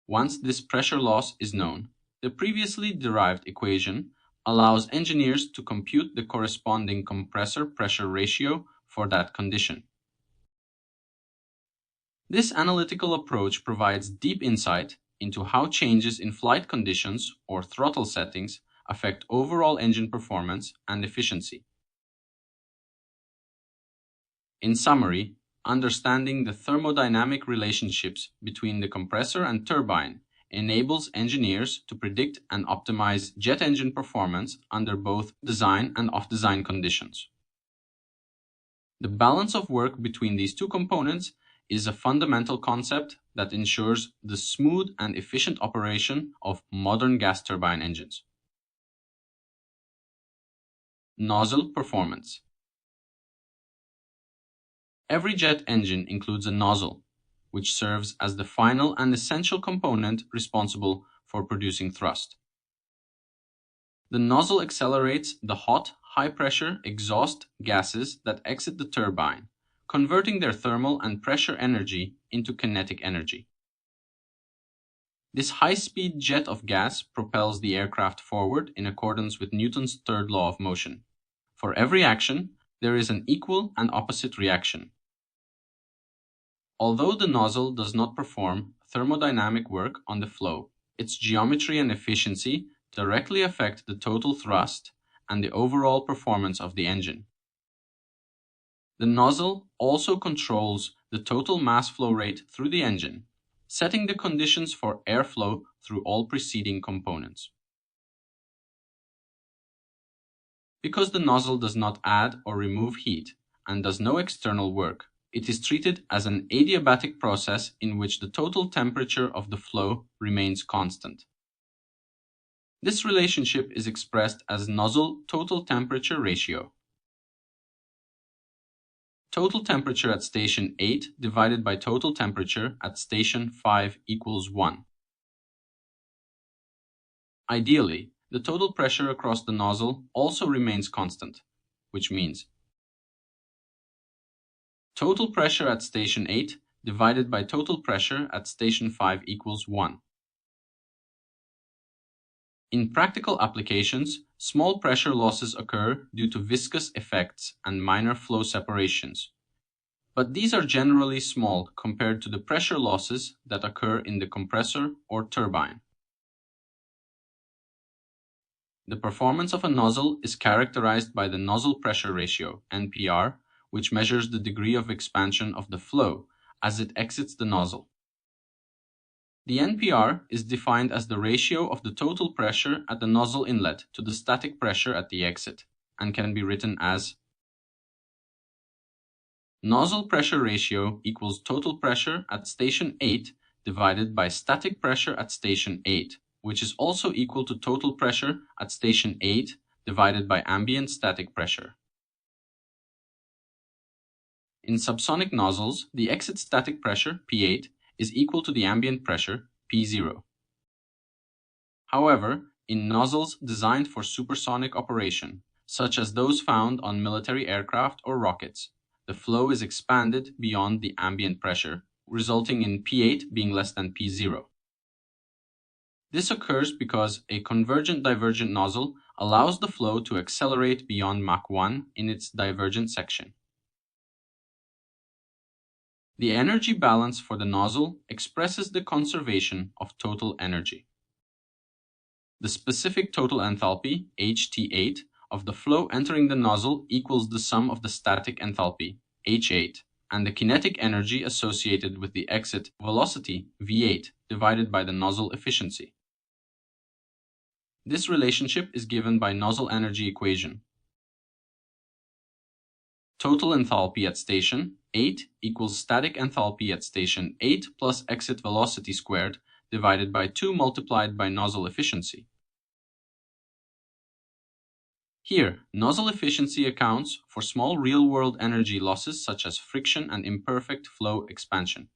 Once this pressure loss is known, the previously derived equation allows engineers to compute the corresponding compressor pressure ratio for that condition. This analytical approach provides deep insight into how changes in flight conditions or throttle settings affect overall engine performance and efficiency. In summary, understanding the thermodynamic relationships between the compressor and turbine enables engineers to predict and optimize jet engine performance under both design and off-design conditions. The balance of work between these two components is a fundamental concept that ensures the smooth and efficient operation of modern gas turbine engines. Nozzle performance. Every jet engine includes a nozzle, which serves as the final and essential component responsible for producing thrust. The nozzle accelerates the hot, high-pressure exhaust gases that exit the turbine, converting their thermal and pressure energy into kinetic energy. This high-speed jet of gas propels the aircraft forward in accordance with Newton's third law of motion. For every action, there is an equal and opposite reaction. Although the nozzle does not perform thermodynamic work on the flow, its geometry and efficiency directly affect the total thrust and the overall performance of the engine. The nozzle also controls the total mass flow rate through the engine, setting the conditions for airflow through all preceding components. Because the nozzle does not add or remove heat and does no external work, it is treated as an adiabatic process in which the total temperature of the flow remains constant. This relationship is expressed as nozzle total temperature ratio. Total temperature at station 8 divided by total temperature at station 5 equals 1. Ideally, the total pressure across the nozzle also remains constant, which means total pressure at station 8 divided by total pressure at station 5 equals 1. In practical applications, small pressure losses occur due to viscous effects and minor flow separations, but these are generally small compared to the pressure losses that occur in the compressor or turbine. The performance of a nozzle is characterized by the nozzle pressure ratio, NPR, which measures the degree of expansion of the flow as it exits the nozzle. The NPR is defined as the ratio of the total pressure at the nozzle inlet to the static pressure at the exit, and can be written as nozzle pressure ratio equals total pressure at station 8 divided by static pressure at station 8, which is also equal to total pressure at station 8 divided by ambient static pressure. In subsonic nozzles, the exit static pressure, P8, is equal to the ambient pressure, P0. However, in nozzles designed for supersonic operation, such as those found on military aircraft or rockets, the flow is expanded beyond the ambient pressure, resulting in P8 being less than P0. This occurs because a convergent-divergent nozzle allows the flow to accelerate beyond Mach 1 in its divergent section. The energy balance for the nozzle expresses the conservation of total energy. The specific total enthalpy, HT8, of the flow entering the nozzle equals the sum of the static enthalpy, H8, and the kinetic energy associated with the exit velocity, V8, divided by the nozzle efficiency. This relationship is given by nozzle energy equation. Total enthalpy at station 8 equals static enthalpy at station 8 plus exit velocity squared divided by 2 multiplied by nozzle efficiency. Here, nozzle efficiency accounts for small real-world energy losses such as friction and imperfect flow expansion.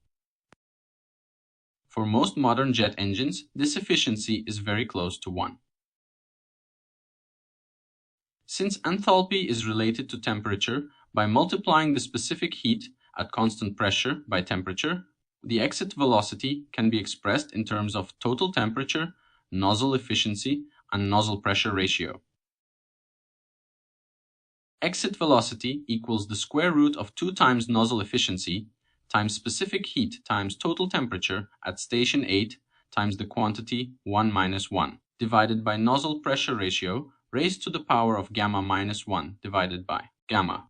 For most modern jet engines, this efficiency is very close to 1. Since enthalpy is related to temperature, by multiplying the specific heat at constant pressure by temperature, the exit velocity can be expressed in terms of total temperature, nozzle efficiency, and nozzle pressure ratio. Exit velocity equals the square root of 2 times nozzle efficiency times specific heat times total temperature at station 8 times the quantity 1 minus 1 divided by nozzle pressure ratio raised to the power of gamma minus 1 divided by gamma.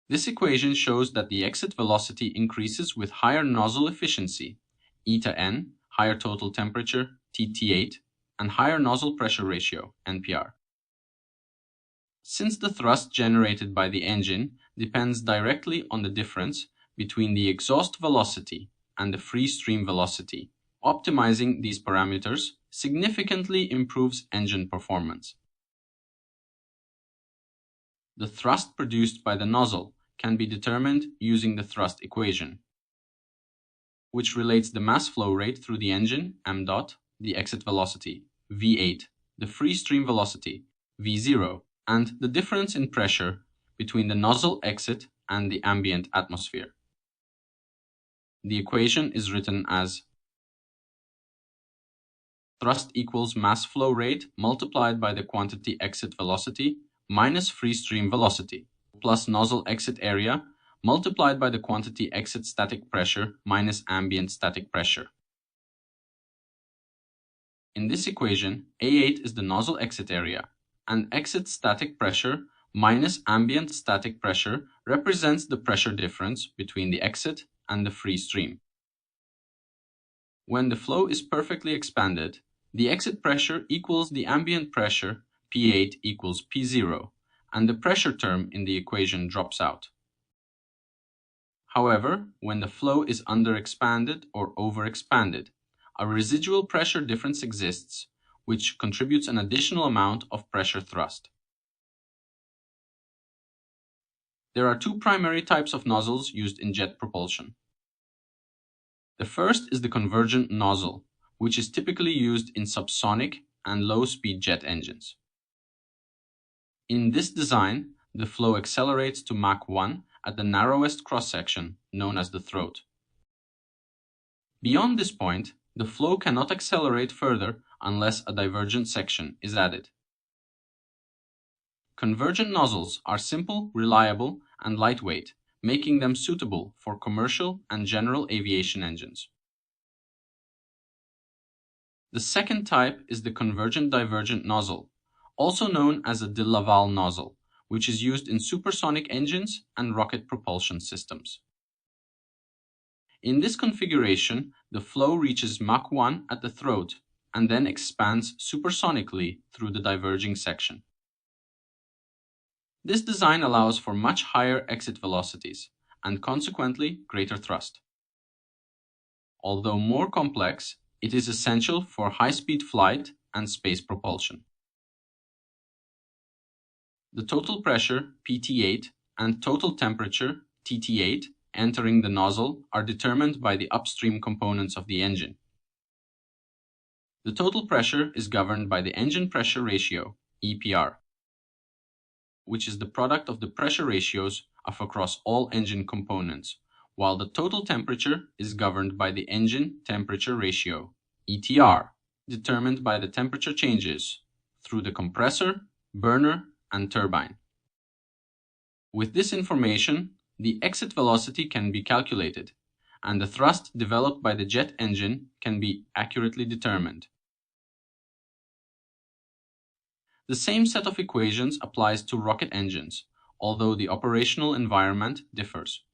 This equation shows that the exit velocity increases with higher nozzle efficiency, eta n, higher total temperature, TT8, and higher nozzle pressure ratio, NPR. Since the thrust generated by the engine depends directly on the difference between the exhaust velocity and the free stream velocity, optimizing these parameters significantly improves engine performance. The thrust produced by the nozzle can be determined using the thrust equation, which relates the mass flow rate through the engine, m dot, the exit velocity, V8, the free stream velocity, V0, and the difference in pressure between the nozzle exit and the ambient atmosphere. The equation is written as thrust equals mass flow rate multiplied by the quantity exit velocity minus free stream velocity plus nozzle exit area multiplied by the quantity exit static pressure minus ambient static pressure. In this equation, A8 is the nozzle exit area, and exit static pressure minus ambient static pressure represents the pressure difference between the exit and the free stream. When the flow is perfectly expanded, the exit pressure equals the ambient pressure, P8 equals P0, and the pressure term in the equation drops out. However, when the flow is underexpanded or overexpanded, a residual pressure difference exists, which contributes an additional amount of pressure thrust. There are two primary types of nozzles used in jet propulsion. The first is the convergent nozzle, which is typically used in subsonic and low-speed jet engines. In this design, the flow accelerates to Mach 1 at the narrowest cross-section, known as the throat. Beyond this point, the flow cannot accelerate further unless a divergent section is added. Convergent nozzles are simple, reliable, and lightweight, making them suitable for commercial and general aviation engines. The second type is the convergent-divergent nozzle, also known as a de Laval nozzle, which is used in supersonic engines and rocket propulsion systems. In this configuration, the flow reaches Mach 1 at the throat and then expands supersonically through the diverging section. This design allows for much higher exit velocities and consequently greater thrust. Although more complex, it is essential for high-speed flight and space propulsion. The total pressure, PT8, and total temperature, TT8, entering the nozzle are determined by the upstream components of the engine. The total pressure is governed by the engine pressure ratio, EPR, which is the product of the pressure ratios of across all engine components, while the total temperature is governed by the engine temperature ratio, ETR, determined by the temperature changes through the compressor, burner, and turbine. With this information, the exit velocity can be calculated, and the thrust developed by the jet engine can be accurately determined. The same set of equations applies to rocket engines, although the operational environment differs.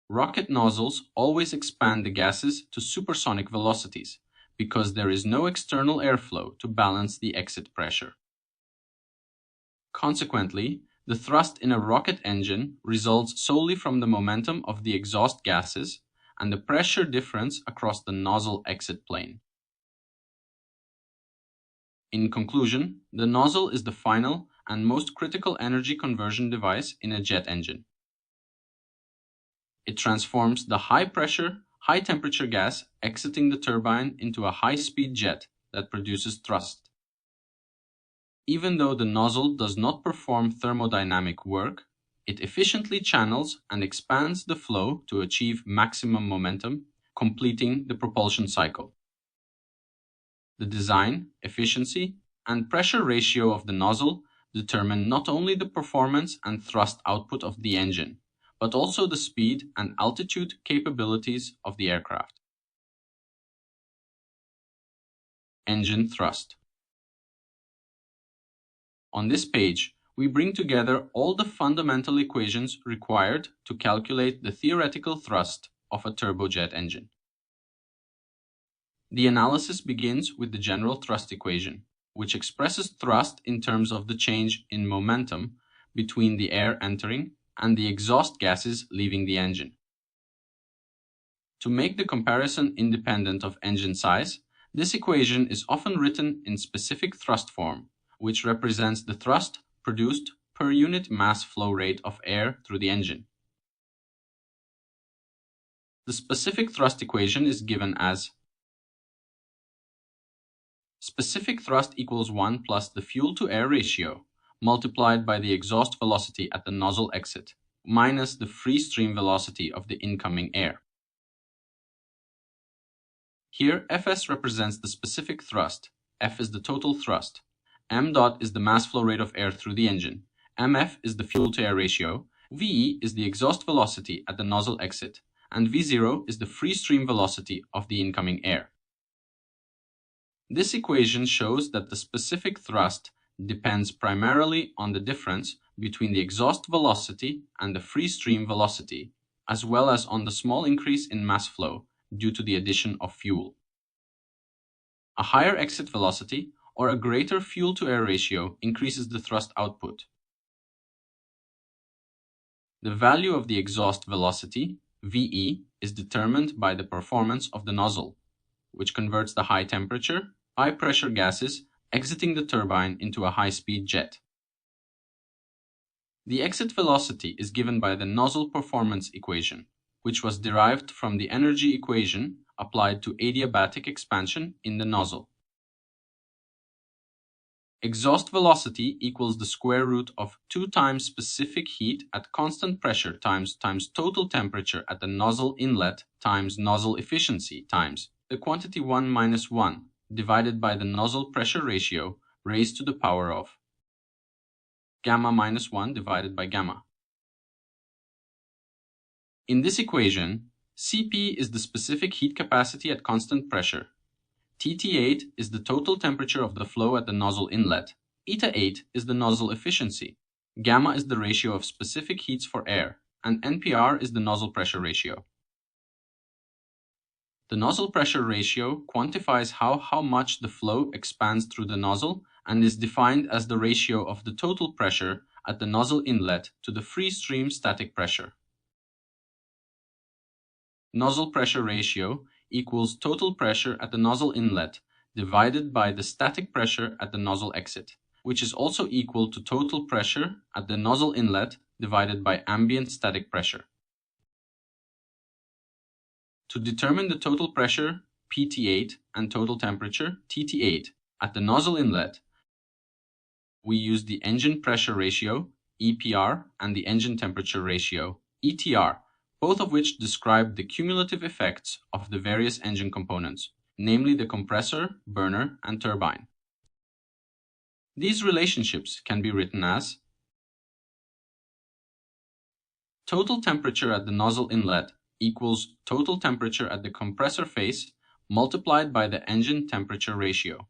Rocket nozzles always expand the gases to supersonic velocities because there is no external airflow to balance the exit pressure. Consequently, the thrust in a rocket engine results solely from the momentum of the exhaust gases and the pressure difference across the nozzle exit plane. In conclusion, the nozzle is the final and most critical energy conversion device in a jet engine. It transforms the high-pressure, high-temperature gas exiting the turbine into a high-speed jet that produces thrust. Even though the nozzle does not perform thermodynamic work, it efficiently channels and expands the flow to achieve maximum momentum, completing the propulsion cycle. The design, efficiency, and pressure ratio of the nozzle determine not only the performance and thrust output of the engine, but also the speed and altitude capabilities of the aircraft. Engine thrust. On this page, we bring together all the fundamental equations required to calculate the theoretical thrust of a turbojet engine. The analysis begins with the general thrust equation, which expresses thrust in terms of the change in momentum between the air entering and the exhaust gases leaving the engine. To make the comparison independent of engine size, this equation is often written in specific thrust form, which represents the thrust produced per unit mass flow rate of air through the engine. The specific thrust equation is given as specific thrust equals 1 plus the fuel-to-air ratio multiplied by the exhaust velocity at the nozzle exit minus the free stream velocity of the incoming air. Here, Fs represents the specific thrust, F is the total thrust, m dot is the mass flow rate of air through the engine, mf is the fuel-to-air ratio, ve is the exhaust velocity at the nozzle exit, and v0 is the free stream velocity of the incoming air. This equation shows that the specific thrust depends primarily on the difference between the exhaust velocity and the free stream velocity, as well as on the small increase in mass flow due to the addition of fuel. A higher exit velocity or a greater fuel-to-air ratio increases the thrust output. The value of the exhaust velocity, VE, is determined by the performance of the nozzle, which converts the high temperature, high pressure gases exiting the turbine into a high-speed jet. The exit velocity is given by the nozzle performance equation, which was derived from the energy equation applied to adiabatic expansion in the nozzle. Exhaust velocity equals the square root of 2 times specific heat at constant pressure times total temperature at the nozzle inlet times nozzle efficiency times the quantity 1 minus 1 divided by the nozzle pressure ratio raised to the power of gamma minus 1 divided by gamma. In this equation, Cp is the specific heat capacity at constant pressure. Tt8 is the total temperature of the flow at the nozzle inlet. Eta8 is the nozzle efficiency. Gamma is the ratio of specific heats for air, and NPR is the nozzle pressure ratio. The nozzle pressure ratio quantifies how much the flow expands through the nozzle and is defined as the ratio of the total pressure at the nozzle inlet to the free stream static pressure. Nozzle pressure ratio equals total pressure at the nozzle inlet divided by the static pressure at the nozzle exit, which is also equal to total pressure at the nozzle inlet divided by ambient static pressure. To determine the total pressure PT8 and total temperature TT8 at the nozzle inlet, we use the engine pressure ratio EPR and the engine temperature ratio ETR, both of which describe the cumulative effects of the various engine components, namely the compressor, burner, and turbine. These relationships can be written as total temperature at the nozzle inlet equals total temperature at the compressor face multiplied by the engine temperature ratio.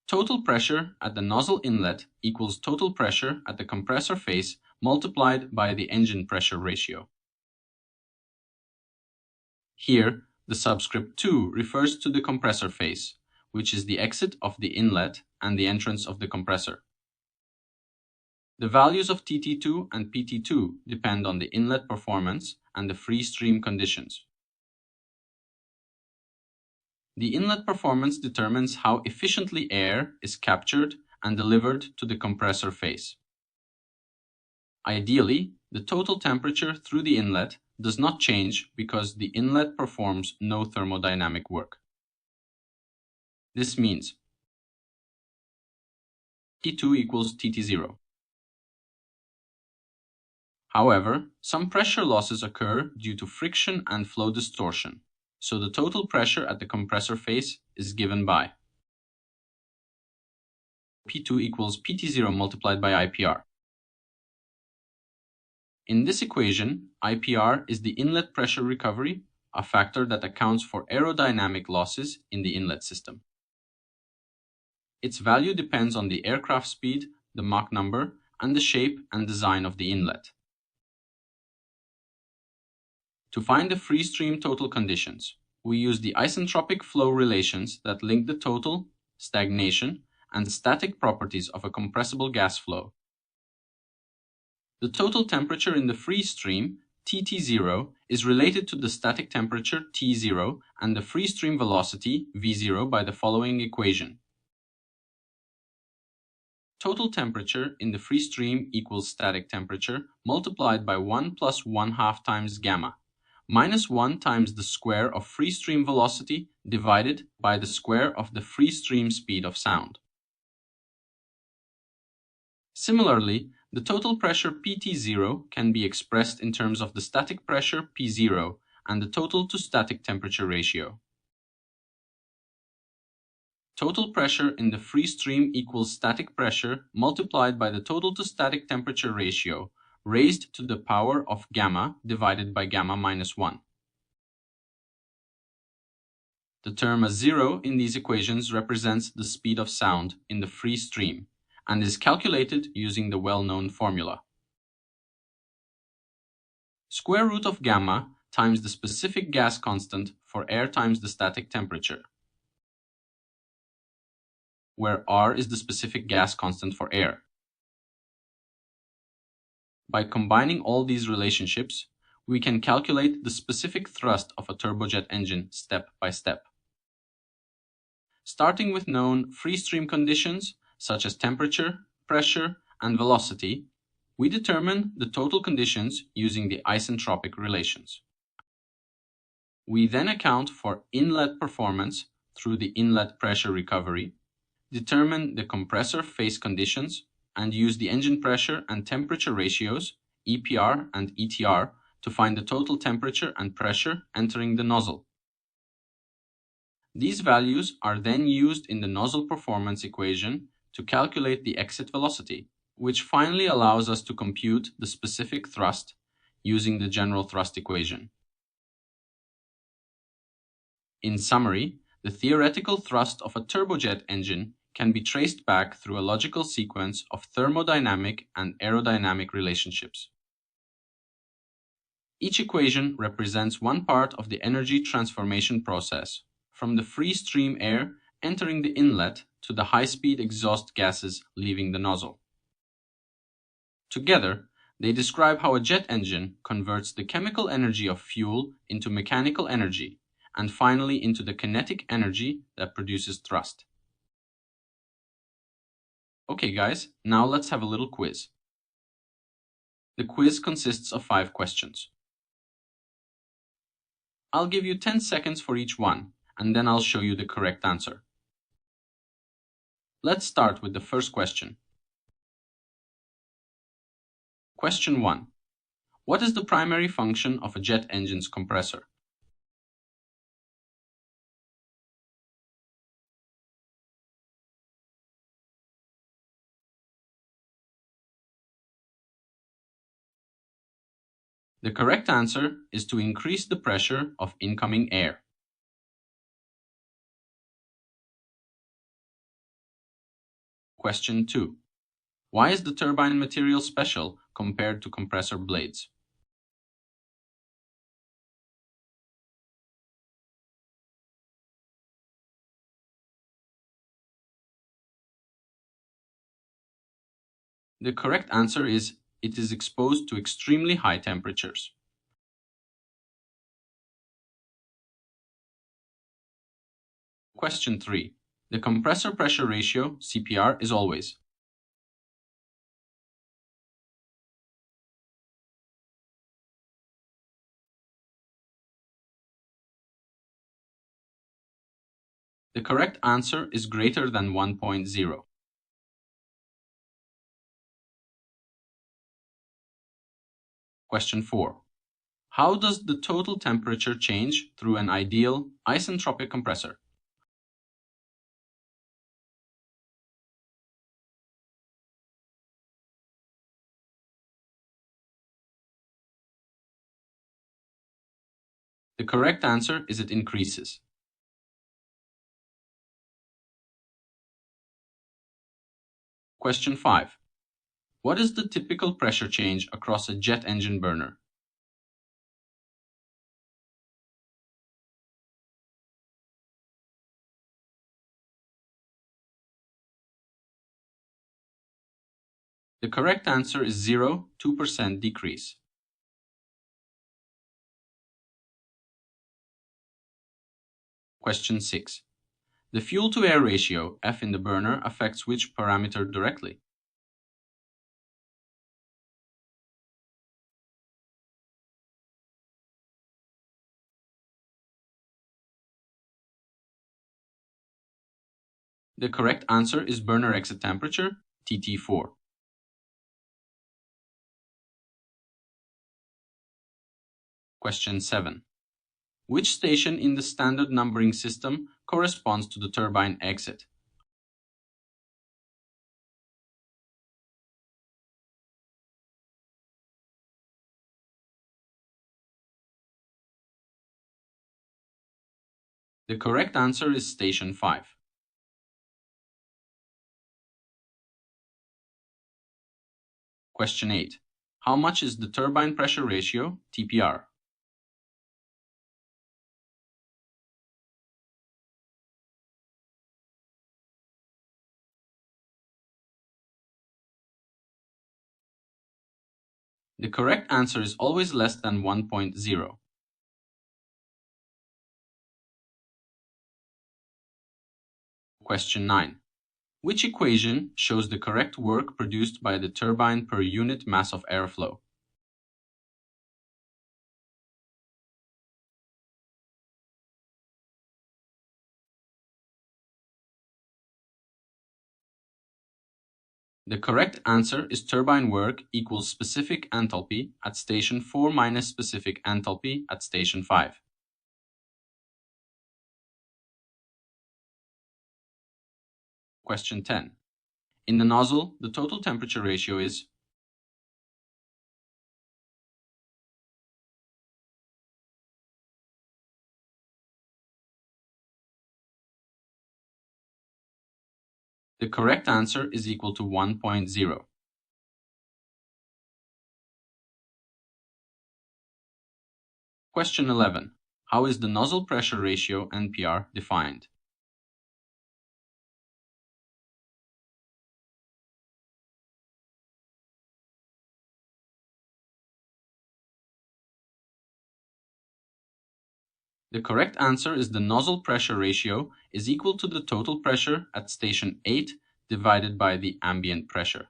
Total pressure at the nozzle inlet equals total pressure at the compressor face multiplied by the engine pressure ratio. Here, the subscript 2 refers to the compressor face, which is the exit of the inlet and the entrance of the compressor. The values of TT2 and PT2 depend on the inlet performance and the free stream conditions. The inlet performance determines how efficiently air is captured and delivered to the compressor face. Ideally, the total temperature through the inlet does not change because the inlet performs no thermodynamic work. This means T2 equals TT0. However, some pressure losses occur due to friction and flow distortion, so the total pressure at the compressor face is given by P2 equals PT0 multiplied by IPR. In this equation, IPR is the inlet pressure recovery, a factor that accounts for aerodynamic losses in the inlet system. Its value depends on the aircraft speed, the Mach number, and the shape and design of the inlet. To find the free stream total conditions, we use the isentropic flow relations that link the total, stagnation, and static properties of a compressible gas flow. The total temperature in the free stream, Tt0, is related to the static temperature T0 and the free stream velocity V0 by the following equation. Total temperature in the free stream equals static temperature multiplied by 1 plus 1/2 times gamma, minus 1 times the square of free stream velocity divided by the square of the free stream speed of sound. Similarly, the total pressure Pt0 can be expressed in terms of the static pressure P0 and the total to static temperature ratio. Total pressure in the free stream equals static pressure multiplied by the total to static temperature ratio raised to the power of gamma divided by gamma minus 1. The term as 0 in these equations represents the speed of sound in the free stream and is calculated using the well-known formula. Square root of gamma times the specific gas constant for air times the static temperature, where R is the specific gas constant for air. By combining all these relationships, we can calculate the specific thrust of a turbojet engine step by step. Starting with known free stream conditions, such as temperature, pressure, and velocity, we determine the total conditions using the isentropic relations. We then account for inlet performance through the inlet pressure recovery, determine the compressor phase conditions, and use the engine pressure and temperature ratios, EPR and ETR, to find the total temperature and pressure entering the nozzle. These values are then used in the nozzle performance equation to calculate the exit velocity, which finally allows us to compute the specific thrust using the general thrust equation. In summary, the theoretical thrust of a turbojet engine can be traced back through a logical sequence of thermodynamic and aerodynamic relationships. Each equation represents one part of the energy transformation process, from the free stream air entering the inlet to the high-speed exhaust gases leaving the nozzle. Together, they describe how a jet engine converts the chemical energy of fuel into mechanical energy, and finally into the kinetic energy that produces thrust. Okay guys, now let's have a little quiz. The quiz consists of 5 questions. I'll give you 10 seconds for each one, and then I'll show you the correct answer. Let's start with the first question. Question 1. What is the primary function of a jet engine's compressor? The correct answer is to increase the pressure of incoming air. Question 2. Why is the turbine material special compared to compressor blades? The correct answer is it is exposed to extremely high temperatures. Question 3. The compressor pressure ratio, CPR, is always. The correct answer is greater than 1.0. Question 4. How does the total temperature change through an ideal isentropic compressor? The correct answer is it increases. Question 5. What is the typical pressure change across a jet engine burner? The correct answer is 0.2% decrease. Question 6. The fuel-to-air ratio, F in the burner, affects which parameter directly? The correct answer is burner exit temperature, TT4. Question 7. Which station in the standard numbering system corresponds to the turbine exit? The correct answer is station 5. Question 8. How much is the turbine pressure ratio, TPR? The correct answer is always less than 1.0. Question 9. Which equation shows the correct work produced by the turbine per unit mass of airflow? The correct answer is turbine work equals specific enthalpy at station 4 minus specific enthalpy at station 5. Question 10. In the nozzle, the total temperature ratio is. The correct answer is equal to 1.0. Question 11. How is the nozzle pressure ratio, NPR, defined? The correct answer is the nozzle pressure ratio is equal to the total pressure at station 8 divided by the ambient pressure.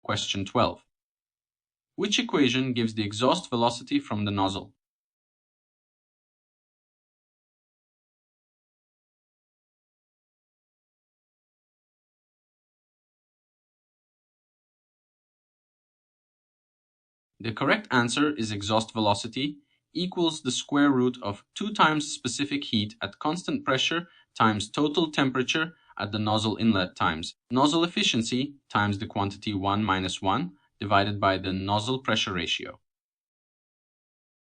Question 12. Which equation gives the exhaust velocity from the nozzle? The correct answer is exhaust velocity equals the square root of 2 times specific heat at constant pressure times total temperature at the nozzle inlet times nozzle efficiency times the quantity 1 minus 1 divided by the nozzle pressure ratio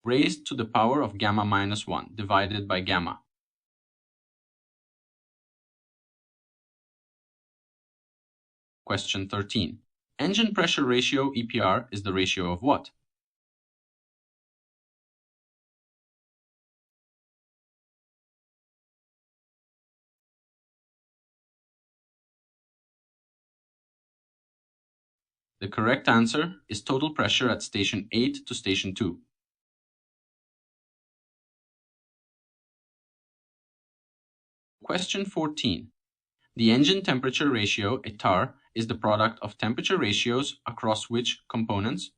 raised to the power of gamma minus 1 divided by gamma. Question 13. Engine pressure ratio, EPR, is the ratio of what? The correct answer is total pressure at station 8 to station 2. Question 14. The engine temperature ratio, ETAR, is the product of temperature ratios across which components?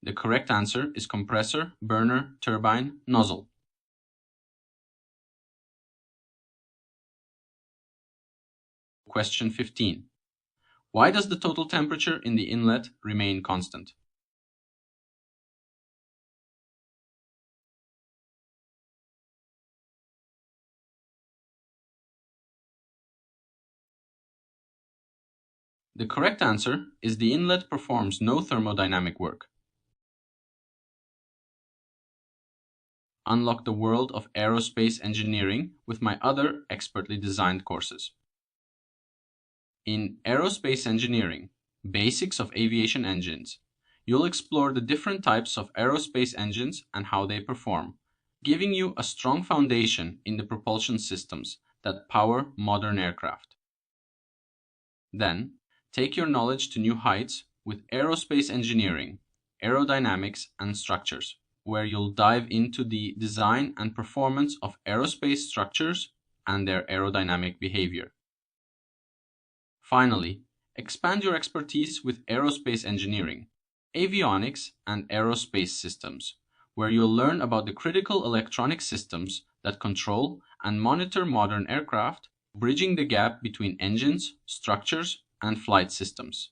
The correct answer is compressor, burner, turbine, nozzle. Question 15. Why does the total temperature in the inlet remain constant? The correct answer is the inlet performs no thermodynamic work. Unlock the world of aerospace engineering with my other expertly designed courses. In Aerospace Engineering, Basics of Aviation Engines, you'll explore the different types of aerospace engines and how they perform, giving you a strong foundation in the propulsion systems that power modern aircraft. Then, take your knowledge to new heights with Aerospace Engineering, Aerodynamics and Structures, where you'll dive into the design and performance of aerospace structures and their aerodynamic behavior. Finally, expand your expertise with Aerospace Engineering, Avionics and Aerospace Systems, where you'll learn about the critical electronic systems that control and monitor modern aircraft, bridging the gap between engines, structures, and flight systems.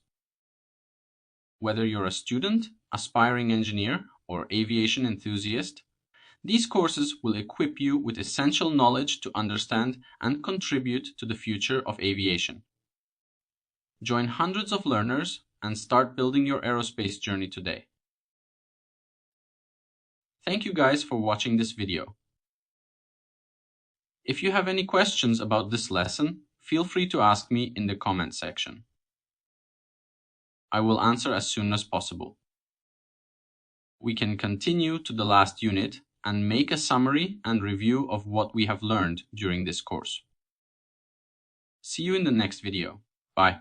Whether you're a student, aspiring engineer, or aviation enthusiast, these courses will equip you with essential knowledge to understand and contribute to the future of aviation. Join hundreds of learners and start building your aerospace journey today. Thank you guys for watching this video. If you have any questions about this lesson, feel free to ask me in the comment section. I will answer as soon as possible. We can continue to the last unit and make a summary and review of what we have learned during this course. See you in the next video. Bye.